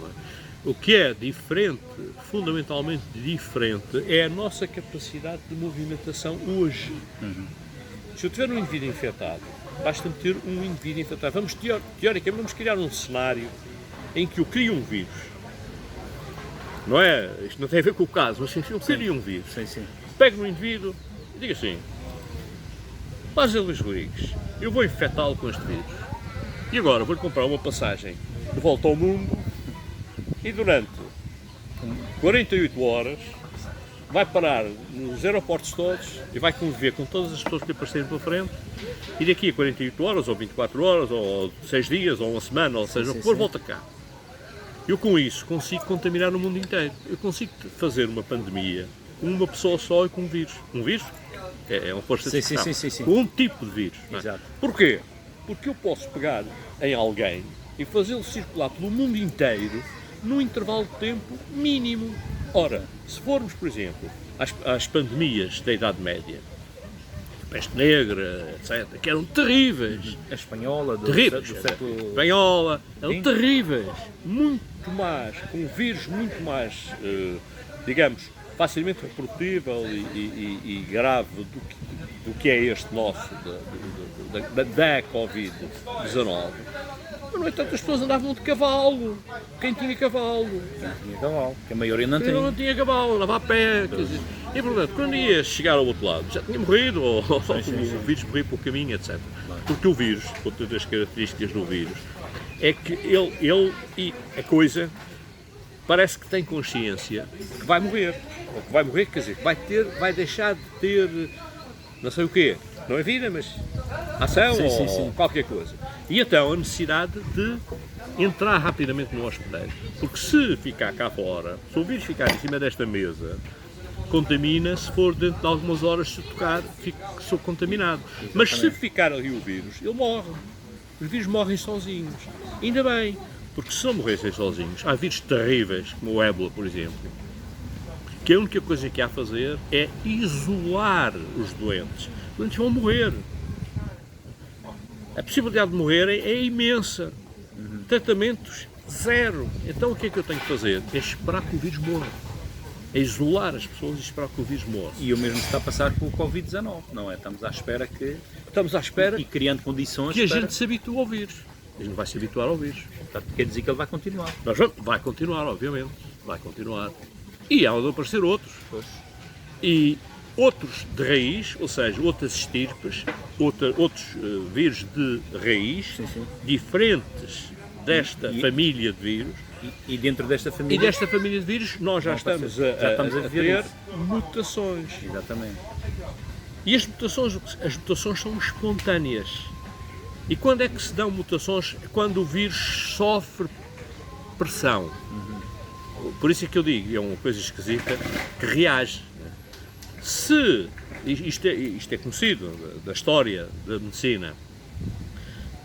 o que é diferente, fundamentalmente diferente, é a nossa capacidade de movimentação hoje. Se eu tiver um indivíduo infectado, basta meter um indivíduo infectado. Teoricamente, vamos criar um cenário em que eu crio um vírus. Não é? Isto não tem a ver com o caso, mas eu crio um vírus. Sim. Pego no indivíduo e digo assim: Mas Luís Rodrigues, eu vou infectá-lo com este vírus. E agora vou-lhe comprar uma passagem de volta ao mundo e durante 48 horas vai parar nos aeroportos todos e vai conviver com todas as pessoas que lhe aparecerem pela frente e daqui a 48 horas, ou 24 horas, ou 6 dias, ou uma semana, ou seja, depois volta cá. Eu com isso consigo contaminar o mundo inteiro. Eu consigo fazer uma pandemia com uma pessoa só e com um vírus. Um vírus é uma força de expressão. Com um tipo de vírus. Exato. Porquê? Porque eu posso pegar em alguém e fazê-lo circular pelo mundo inteiro num intervalo de tempo mínimo. Ora, se formos, por exemplo, às pandemias da Idade Média, a peste negra, etc., que eram terríveis. A espanhola, terríveis. do século... Espanhola, eram Sim. terríveis. Muito mais, com um vírus muito mais, digamos, facilmente reprodutível e grave do que é este nosso, da Covid-19. Mas, no entanto, as pessoas andavam de cavalo. Quem tinha cavalo? Tinha cavalo, que a maioria não tem. Eu não tinha cavalo, andava a pé. Quer dizer, e, portanto, quando ia chegar ao outro lado, já tinha morrido, ou o vírus morria pelo caminho, etc. Porque o vírus, outra das características do vírus, é que ele e a coisa parece que tem consciência que vai morrer. Ou que vai morrer, quer dizer, vai deixar de ter não sei o quê. Não é vida, mas ação ou qualquer coisa. E então a necessidade de entrar rapidamente no hospedeiro. Porque se ficar cá fora, se o vírus ficar em cima desta mesa, contamina, se for dentro de algumas horas, se tocar, sou contaminado. Exatamente. Mas se ficar ali o vírus, ele morre. Os vírus morrem sozinhos. Ainda bem, porque se não morressem sozinhos, há vírus terríveis, como o ébola, por exemplo, que a única coisa que há a fazer é isolar os doentes. Os doentes vão morrer. A possibilidade de morrerem é imensa. Tratamentos, zero. Então o que é que eu tenho que fazer? É esperar que o vírus morra. É isolar as pessoas e esperar que o vírus morra. E o mesmo se está a passar com o Covid-19, não é? Estamos à espera que... Estamos à espera e criando condições que a gente se habitue ao vírus. A gente vai se habituar ao vírus. Portanto, quer dizer que ele vai continuar. Vai continuar, obviamente. Vai continuar. E há de aparecer outros. E outros de raiz, ou seja, outras estirpes, outros vírus de raiz, diferentes desta família de vírus. E dentro desta família? E desta família de vírus nós já estamos a ter mutações. Exatamente. E as mutações são espontâneas. E quando é que se dão mutações? Quando o vírus sofre pressão. Por isso é que eu digo, é uma coisa esquisita, que reage. Se, isto é conhecido da história da medicina,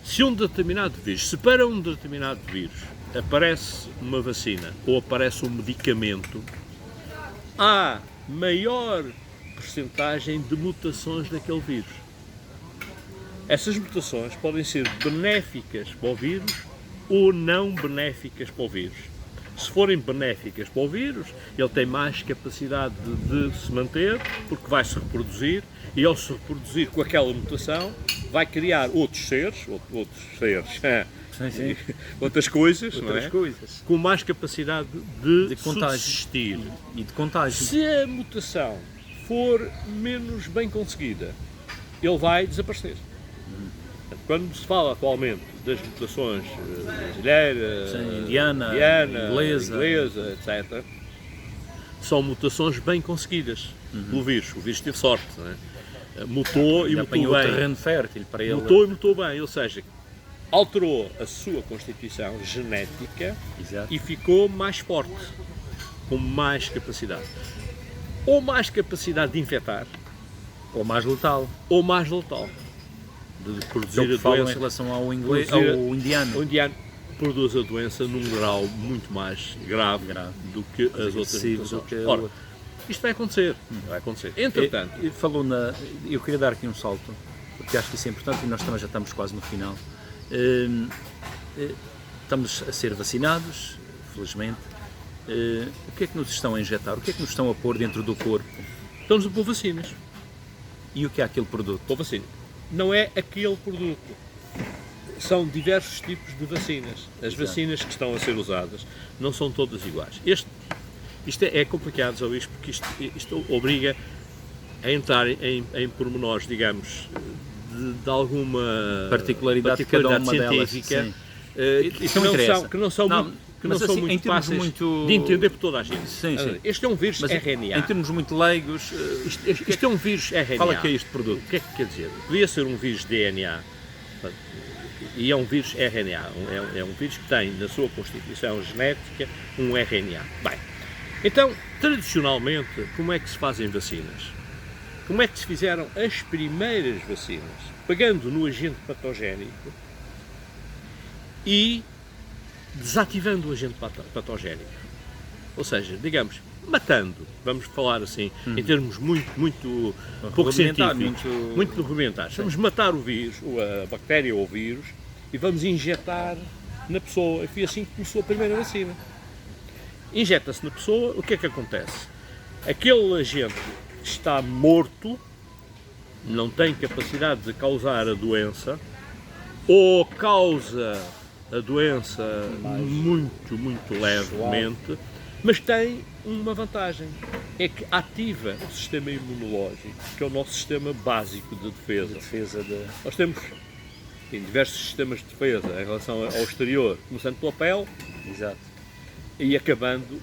se um determinado vírus, se para um determinado vírus aparece uma vacina ou aparece um medicamento, há maior percentagem de mutações daquele vírus. Essas mutações podem ser benéficas para o vírus ou não benéficas para o vírus. Se forem benéficas para o vírus, ele tem mais capacidade de se manter, porque vai se reproduzir, e ao se reproduzir com aquela mutação, vai criar outros seres, outras coisas, com mais capacidade de subsistir. E de contágio. Se a mutação for menos bem conseguida, ele vai desaparecer. Quando se fala atualmente das mutações brasileira, indiana, inglesa, etc., são mutações bem conseguidas pelo vírus. O vírus teve sorte, não é? Mutou e mutou bem. O terreno fértil para ele. Mutou e mutou bem, ou seja, alterou a sua constituição genética. Exato. E ficou mais forte, com mais capacidade. Ou mais capacidade de infectar, ou mais letal. De produzir a doença em relação ao inglês, ao indiano. O indiano produz a doença num grau muito mais grave do que as outras mutações. Ora, isto vai acontecer. Entretanto, eu queria dar aqui um salto, porque acho que isso é importante e nós também já estamos quase no final. Estamos a ser vacinados, felizmente. O que é que nos estão a injetar? O que é que nos estão a pôr dentro do corpo? Estão-nos a pôr vacinas. E o que é aquele produto? Pôr vacina. Não é aquele produto. São diversos tipos de vacinas. As vacinas que estão a ser usadas não são todas iguais. Isto é complicado, já porque isto obriga a entrar em pormenores, digamos, de alguma particularidade de cada uma científica delas, sim. que não são assim, muito fáceis de entender por toda a gente. Sim, sim. Este é um vírus RNA. Em termos muito leigos, Isto é um vírus RNA. qual é que é este produto? O que é que quer dizer? Podia ser um vírus DNA e é um vírus RNA. É um vírus que tem na sua constituição genética um RNA. Bem, então, tradicionalmente, como é que se fazem vacinas? Como é que se fizeram as primeiras vacinas? Pegando no agente patogénico e desativando o agente patogénico. Ou seja, digamos, matando, vamos falar assim, em termos muito pouco científicos, muito rudimentares. Vamos matar o vírus, a bactéria ou o vírus, e vamos injetar na pessoa. E foi assim que começou a primeira vacina. Injeta-se na pessoa, o que é que acontece? Aquele agente está morto, não tem capacidade de causar a doença, ou causa a doença muito levemente, mas tem uma vantagem, é que ativa o sistema imunológico, que é o nosso sistema básico de defesa. Nós temos diversos sistemas de defesa em relação ao exterior, começando pela pele. Exato. E acabando,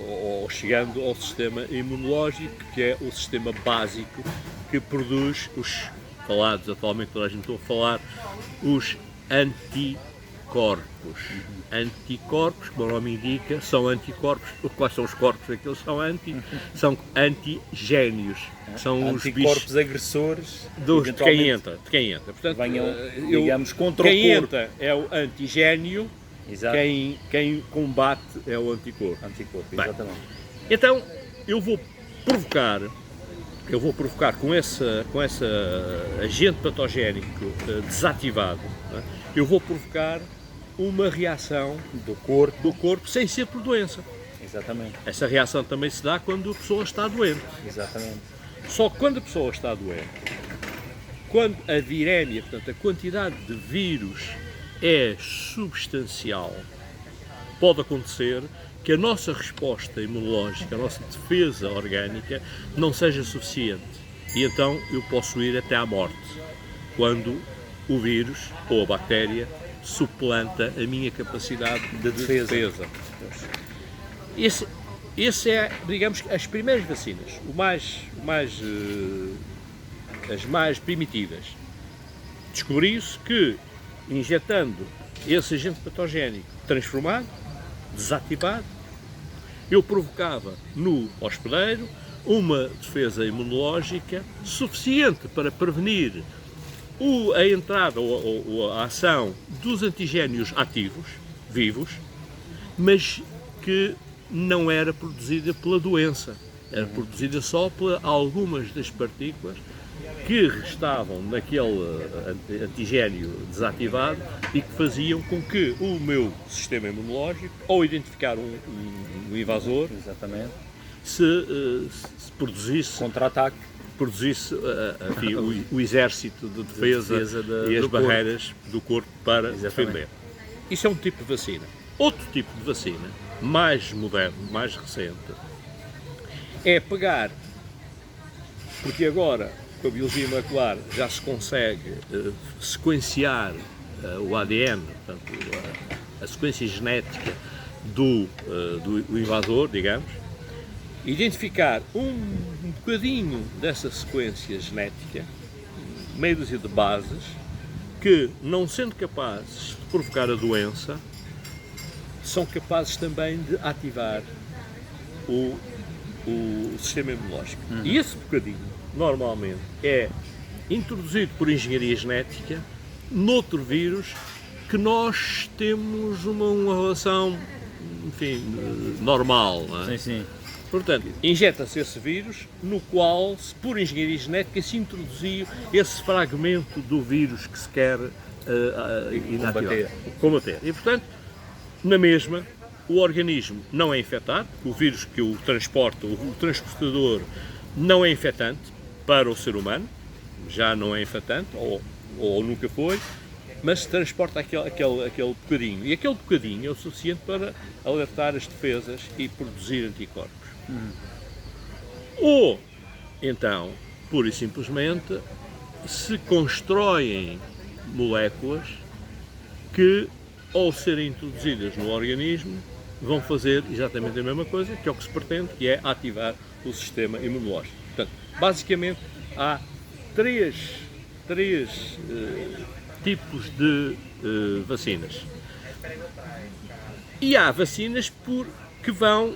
ou chegando ao sistema imunológico, que é o sistema básico que produz os falados, atualmente toda a gente está a falar, os anticorpos. Anticorpos, como o nome indica, são anticorpos. Quais são os corpos? Aqueles são antigénios. São os anticorpos agressores de quem entra. Portanto, venham, digamos, contra quem o corpo. entra é o antigénio. Exato. Quem combate é o anticorpo. Exatamente. Bem, então eu vou provocar com esse agente patogénico desativado, não é? Eu vou provocar uma reação do corpo sem ser por doença. Exatamente. Essa reação também se dá quando a pessoa está doente. Exatamente. Só que quando a pessoa está doente, quando a virémia, portanto a quantidade de vírus é substancial, pode acontecer que a nossa resposta imunológica, a nossa defesa orgânica não seja suficiente e então eu posso ir até à morte quando o vírus ou a bactéria suplanta a minha capacidade de defesa. Esse é, digamos, as primeiras vacinas, as mais primitivas. Descobriu-se que injetando esse agente patogénico transformado, desativado, eu provocava no hospedeiro uma defesa imunológica suficiente para prevenir a entrada ou a ação dos antigénios ativos, vivos, mas que não era produzida pela doença, era produzida só por algumas das partículas que restavam naquele antigénio desativado e que faziam com que o meu sistema imunológico, ao identificar um invasor, Exatamente. se produzisse Contra-ataque. enfim, o exército de defesa e as barreiras do corpo para defender. Isso é um tipo de vacina. Outro tipo de vacina, mais moderno, mais recente, é pegar, porque agora com a biologia molecular já se consegue sequenciar o ADN, portanto, a sequência genética do invasor, digamos, identificar um bocadinho dessa sequência genética, meia dúzia de bases, que, não sendo capazes de provocar a doença, são capazes também de ativar o sistema imunológico. E esse bocadinho, normalmente, é introduzido por engenharia genética noutro vírus que nós temos uma relação, enfim, normal, não é? Sim. Portanto, injeta-se esse vírus no qual, por engenharia genética, se introduziu esse fragmento do vírus que se quer combater. E, portanto, na mesma, o organismo não é infectado, o vírus que o transporta, o transportador, não é infectante para o ser humano, já não é infectante, ou nunca foi, mas transporta aquele bocadinho. E aquele bocadinho é o suficiente para alertar as defesas e produzir anticorpos. Ou, então, pura e simplesmente, se constroem moléculas que, ao serem introduzidas no organismo, vão fazer exatamente a mesma coisa, que é o que se pretende, que é ativar o sistema imunológico. Portanto, basicamente, há três tipos de vacinas. E há vacinas que vão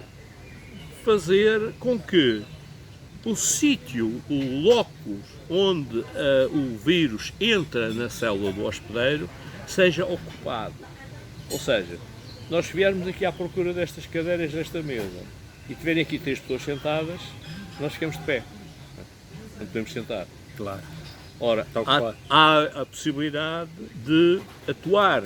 fazer com que o sítio, o locus onde o vírus entra na célula do hospedeiro seja ocupado. Ou seja, nós viermos aqui à procura destas cadeiras, desta mesa, e tiverem aqui 3 pessoas sentadas, nós ficamos de pé. Não podemos sentar. Claro. Ora, há a possibilidade de atuar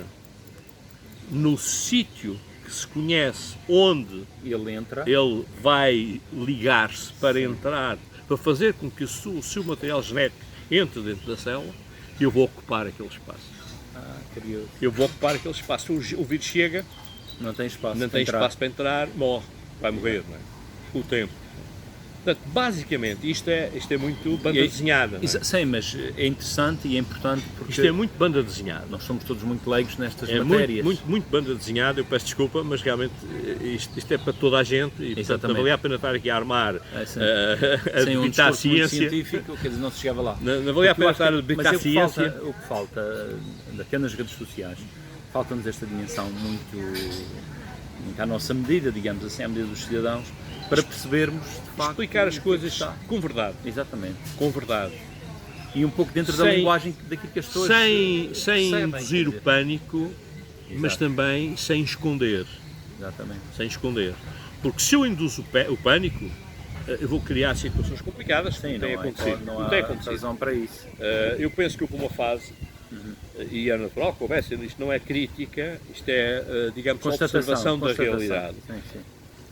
no sítio que se conhece onde ele vai ligar-se para entrar, para fazer com que o seu material genético entre dentro da célula, e eu vou ocupar aquele espaço. Curioso. Eu vou ocupar aquele espaço. O vírus chega, Não tem espaço para entrar, morre, vai morrer, não é? Com o tempo. Portanto, basicamente, isto é muito banda desenhada. Não é? Sim, mas é interessante e é importante porque Isto é muito banda desenhada. nós somos todos muito leigos nestas É matérias. muito banda desenhada, eu peço desculpa, mas realmente isto é para toda a gente e portanto, não valia a pena estar aqui a armar, a sem um debitar discurso muito ciência. científico, quer dizer, não se chegava lá. Não valia a pena estar a debitar Mas ciência. o que falta, até nas redes sociais, falta-nos esta dimensão muito à nossa medida, digamos assim, à medida dos cidadãos, para percebermos, de facto, Explicar as coisas com verdade. Exatamente. Com verdade. E um pouco dentro da linguagem daquilo que as pessoas Sem percebem, induzir o quer dizer. pânico, mas também sem esconder. Exatamente. Sem esconder. Porque se eu induzo o pânico, eu vou criar situações complicadas. Sim, não tem acontecido. não tem há acontecido. razão para isso. Eu penso que houve uma fase, e é natural que houvesse, isto não é crítica, isto é, digamos, observação da realidade. Sim, sim.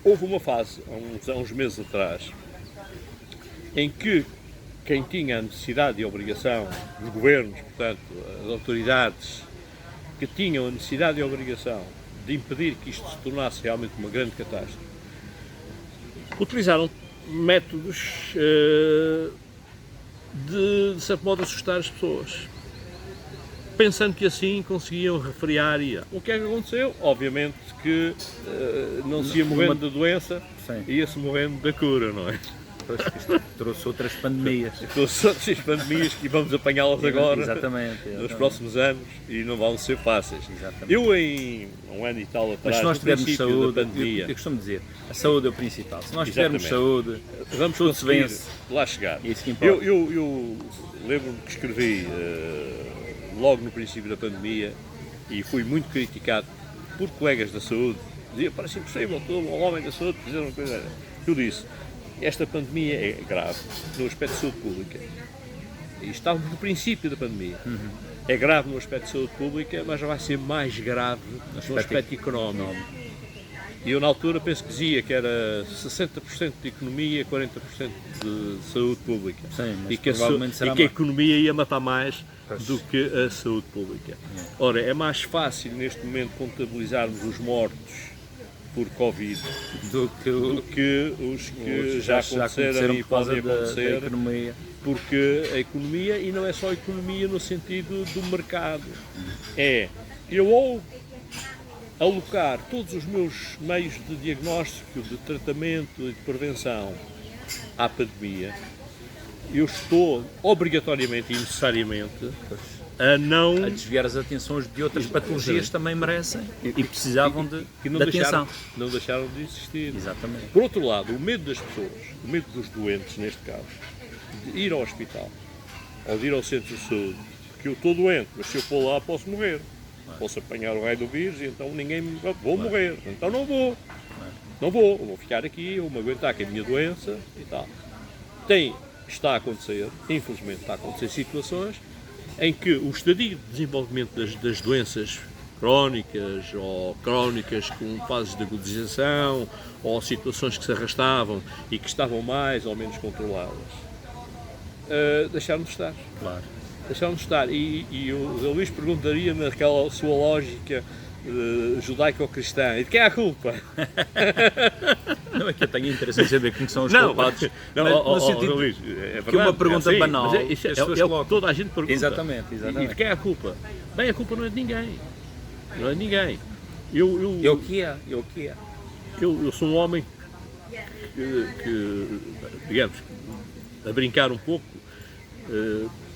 Houve uma fase, há uns meses atrás, em que quem tinha a necessidade e a obrigação, os governos, portanto, as autoridades, que tinham a necessidade e a obrigação de impedir que isto se tornasse realmente uma grande catástrofe, utilizaram métodos de certo modo, assustar as pessoas, pensando que assim conseguiam refriar. O que é que aconteceu? Obviamente que não se ia morrendo da doença, Sim. ia-se morrendo da cura, não é? Pois, isto trouxe outras pandemias. Trouxe outras pandemias que vamos apanhá-las agora, Exatamente. nos próximos anos, e não vão ser fáceis. Exatamente. Eu, em um ano e tal atrás, Mas se nós no tivermos princípio saúde, da pandemia, eu costumo dizer, a saúde é o principal. Se nós tivermos Exatamente. saúde, vamos tudo se conseguir vence. lá chegar. É isso que importa. Eu lembro-me que escrevi logo no princípio da pandemia e fui muito criticado por colegas da saúde. Dizia, parece impossível, todo um homem da saúde fazer uma coisa. Eu disse, esta pandemia é grave no aspecto de saúde pública. E estávamos no princípio da pandemia. É grave no aspecto de saúde pública, mas já vai ser mais grave no aspecto económico. E eu, na altura, penso que dizia que era 60% de economia e 40% de saúde pública. Sim, mas E que, provavelmente será e que a mais. economia ia matar mais Pois. do que a saúde pública. Ora, é mais fácil, neste momento, contabilizarmos os mortos por Covid Do que do que os que já aconteceram e por causa podem da acontecer, economia. porque a economia, e não é só a economia no sentido do mercado, é eu ou alocar todos os meus meios de diagnóstico, de tratamento e de prevenção à pandemia, eu estou obrigatoriamente e necessariamente a não... A desviar as atenções de outras patologias também merecem e precisavam de atenção. não deixaram de existir. Exatamente. Por outro lado, o medo das pessoas, o medo dos doentes, neste caso, de ir ao hospital ou de ir ao centro de saúde, que eu estou doente, mas se eu for lá posso morrer. Posso apanhar o raio do vírus e então ninguém me... Vou morrer, então não vou. Não vou ficar aqui, vou-me aguentar com a minha doença e tal. Está a acontecer, infelizmente está a acontecer situações em que o estadio de desenvolvimento das doenças crónicas ou crónicas com fases de agudização ou situações que se arrastavam e que estavam mais ou menos controladas, deixaram de estar. Claro. Deixaram de estar. E o Zé Luís perguntaria naquela sua lógica judaico-cristã. E de quem é a culpa? Não é que eu tenho interesse em saber quem são os Não, culpados, não, mas ó, no sentido Luís, é verdade, que uma pergunta assim, banal, mas isso as pessoas é o que colocam. toda a gente pergunta. Exatamente, E exatamente. de quem é a culpa? Bem, a culpa não é de ninguém. Não é de ninguém. É o que é, é o que é. Eu sou um homem que, digamos, a brincar um pouco,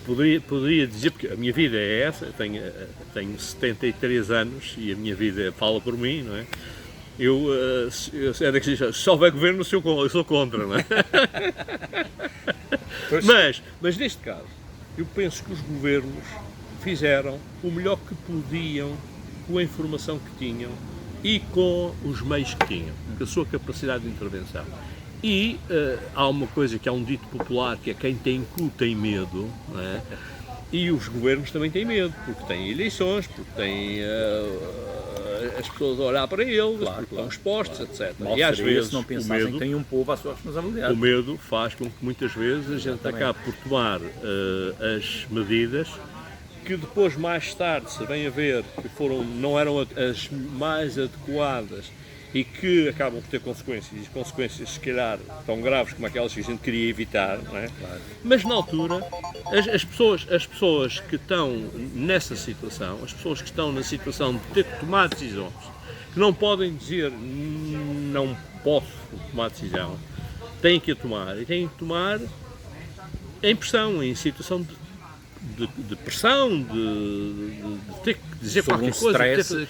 poderia dizer, porque a minha vida é essa, tenho 73 anos e a minha vida fala por mim, não é? Eu era que diz, se houver governo eu sou contra, não é? Mas neste caso, eu penso que os governos fizeram o melhor que podiam com a informação que tinham e com os meios que tinham, com a sua capacidade de intervenção. E há uma coisa que é um dito popular, que é quem tem cu tem medo, não é? E os governos também têm medo, porque têm eleições, porque têm as pessoas a olhar para eles, porque estão expostos, etc. Mal E às seria vezes se não pensassem que tem um povo à sua responsabilidade. o medo faz com que muitas vezes a gente Exatamente. acabe por tomar as medidas que depois, mais tarde, se vem a ver que não eram as mais adequadas e que acabam por ter consequências, e consequências se calhar tão graves como aquelas que a gente queria evitar, não é? Claro. Mas na altura, as pessoas que estão nessa situação, as pessoas que estão na situação de ter que tomar decisões, que não podem dizer não posso tomar decisão, têm que a tomar, e têm que tomar em pressão, em situação de pressão, de ter que dizer Sob qualquer um coisa. stress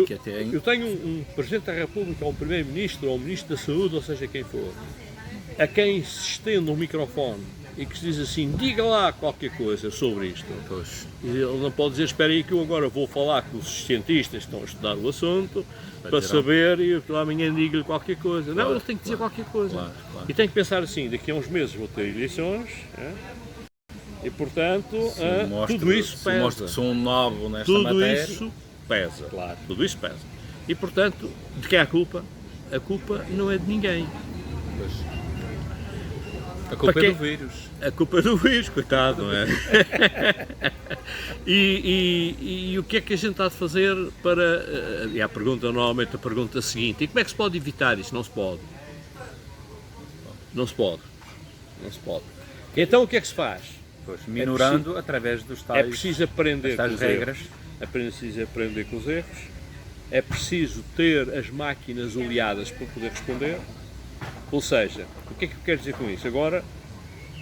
que até... Eu tenho um Presidente da República, ou um Primeiro-Ministro, ou um Ministro da Saúde, ou seja quem for, a quem se estende um microfone e que se diz assim, diga lá qualquer coisa sobre isto. Pois, E ele não pode dizer, espera aí que eu agora vou falar com os cientistas que estão a estudar o assunto, para saber, e eu amanhã digo-lhe qualquer coisa. Não, ele tem que dizer qualquer coisa. claro. E tem que pensar assim, daqui a uns meses vou ter eleições, e portanto, tudo isso Se pesa. mostro que sou um novo nesta Tudo matéria. isso pesa. Claro. Tudo isso pesa. E portanto, de quem é a culpa? A culpa não é de ninguém. Pois. A culpa Para é quê? do vírus. A culpa é do vírus, coitado, não é? e o que é que a gente está a fazer para... E a pergunta, normalmente, a pergunta seguinte, e como é que se pode evitar isso? Não se pode. Não se pode. Não se pode. Então o que é que se faz? Pois, minorando através dos tais, É preciso aprender das com os regras. erros. É preciso aprender com os erros. É preciso ter as máquinas oleadas para poder responder. Ou seja, o que é que eu quero dizer com isso? Agora,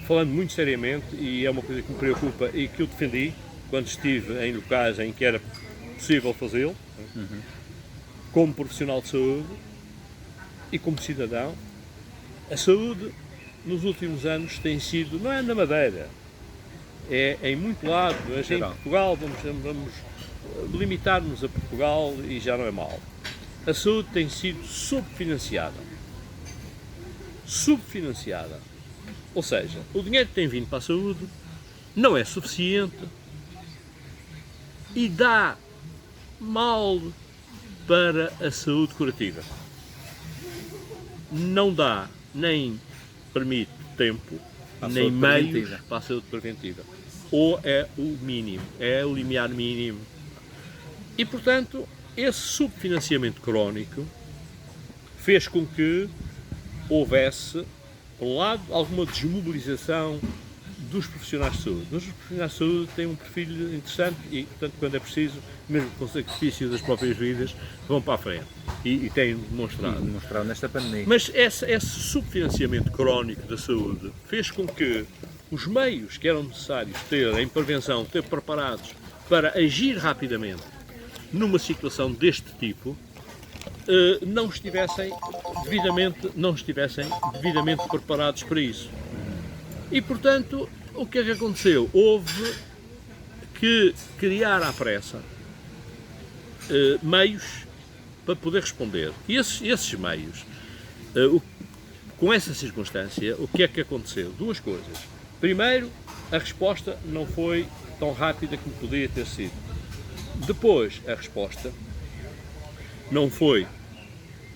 falando muito seriamente, e é uma coisa que me preocupa e que eu defendi quando estive em locais em que era possível fazê-lo, como profissional de saúde e como cidadão, a saúde nos últimos anos tem sido, não é na Madeira, é em muito lado, mas em Portugal, vamos limitar-nos a Portugal e já não é mal. A saúde tem sido subfinanciada. Subfinanciada. Ou seja, o dinheiro que tem vindo para a saúde não é suficiente e dá mal para a saúde curativa. Não dá, nem permite tempo, Para a nem saúde meios preventiva. para a saúde preventiva. Ou é o mínimo, é o limiar mínimo. E, portanto, esse subfinanciamento crónico fez com que houvesse, por um lado, alguma desmobilização dos profissionais de saúde. Mas os profissionais de saúde têm um perfil interessante e, portanto, quando é preciso, mesmo com o sacrifício das próprias vidas, vão para a frente. E têm demonstrado. Demonstrado nesta pandemia. Mas esse subfinanciamento crónico da saúde fez com que os meios que eram necessários ter em prevenção, ter preparados para agir rapidamente numa situação deste tipo, não estivessem devidamente preparados para isso. E, portanto, o que é que aconteceu? Houve que criar à pressa meios para poder responder. E esses meios, com essa circunstância, o que é que aconteceu? Duas coisas. Primeiro, a resposta não foi tão rápida como poderia ter sido. Depois, a resposta não foi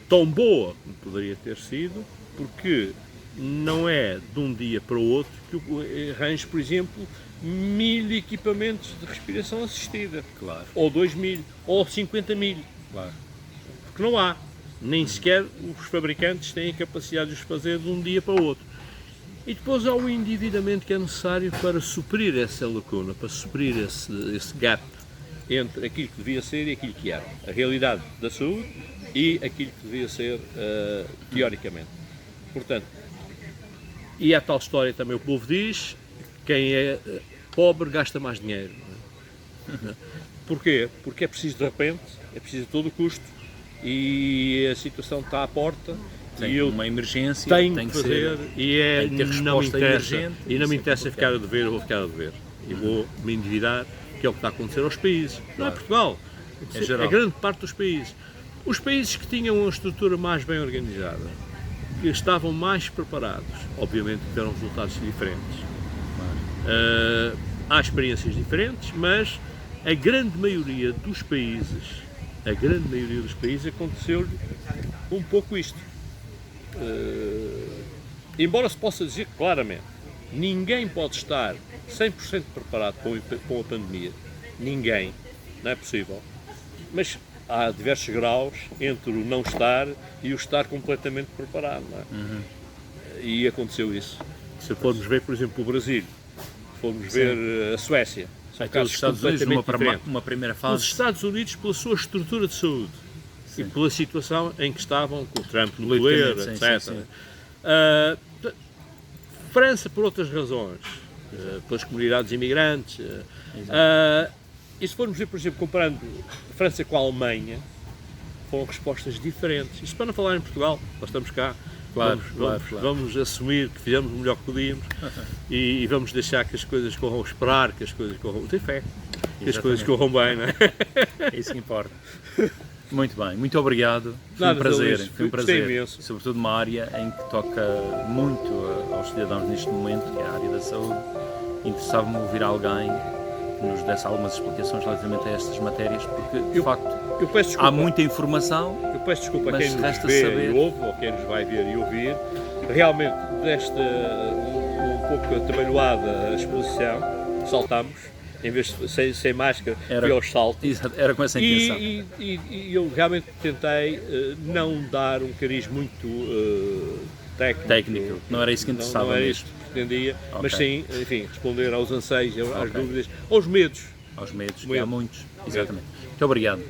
tão boa como poderia ter sido, porque não é de um dia para o outro que arranje, por exemplo, 1000 equipamentos de respiração assistida. Claro. Ou 2000, ou 50.000. Claro. Porque não há. Nem sequer os fabricantes têm a capacidade de os fazer de um dia para o outro. E depois há o endividamento que é necessário para suprir essa lacuna, para suprir esse gap entre aquilo que devia ser e aquilo que era. A realidade da saúde e aquilo que devia ser teoricamente. Portanto, e a tal história também o povo diz, quem é pobre gasta mais dinheiro. Não é? Porquê? Porque é preciso de repente, é preciso a todo custo, e a situação está à porta. Tem e eu uma emergência, tenho tem que que fazer, ser, e tem que ter não me resposta interessa, emergente, e não me isso é interessa ficar a dever, eu vou ficar a dever. E vou me endividar, que é o que está a acontecer aos países. Não é Portugal, É geral. é grande parte dos países. Os países que tinham uma estrutura mais bem organizada, que estavam mais preparados, obviamente tiveram resultados diferentes. Há experiências diferentes, mas a grande maioria dos países, aconteceu-lhe um pouco isto. Embora se possa dizer claramente, ninguém pode estar 100% preparado para a pandemia. Ninguém. Não é possível. Mas há diversos graus entre o não estar e o estar completamente preparado. Não é? E aconteceu isso. Se formos ver, por exemplo, o Brasil, se formos ver a Suécia, são Os casos Estados Unidos completamente diferentes. uma primeira Os fase. Estados Unidos, pela sua estrutura de saúde e pela situação em que estavam, com o Trump no Politicamente, poder, sim, etc. sim, sim. França, por outras razões, pelas comunidades imigrantes. E se formos ver, por exemplo, comparando a França com a Alemanha, foram respostas diferentes. Isto para não falar em Portugal, nós estamos cá. Claro, Vamos claro. vamos assumir que fizemos o melhor que podíamos e vamos deixar que as coisas corram, esperar que as coisas corram, ter fé, que as coisas corram bem, não é? É isso que importa. Muito bem, muito obrigado. Foi Nada, um prazer, Luís, foi um gostei prazer. imenso. Sobretudo numa área em que toca muito aos cidadãos neste momento, que é a área da saúde. Interessava-me ouvir alguém que nos desse algumas explicações relativamente a estas matérias, porque de facto Eu peço desculpa. há muita informação. Eu peço desculpa a Mas quem nos resta vê saber. e ouve, ou quem nos vai ver e ouvir. Realmente, desta um pouco atabalhoada exposição, saltámos, em vez de sem máscara, fui aos saltos. Exato, era com essa intenção. E eu realmente tentei não dar um cariz muito técnico. Não era isso que interessava Não era mesmo. isto que pretendia, Ok. mas sim, enfim, responder aos anseios, às Ok. dúvidas, aos medos. Aos medos, que Muito. há muitos. Exatamente. Muito obrigado.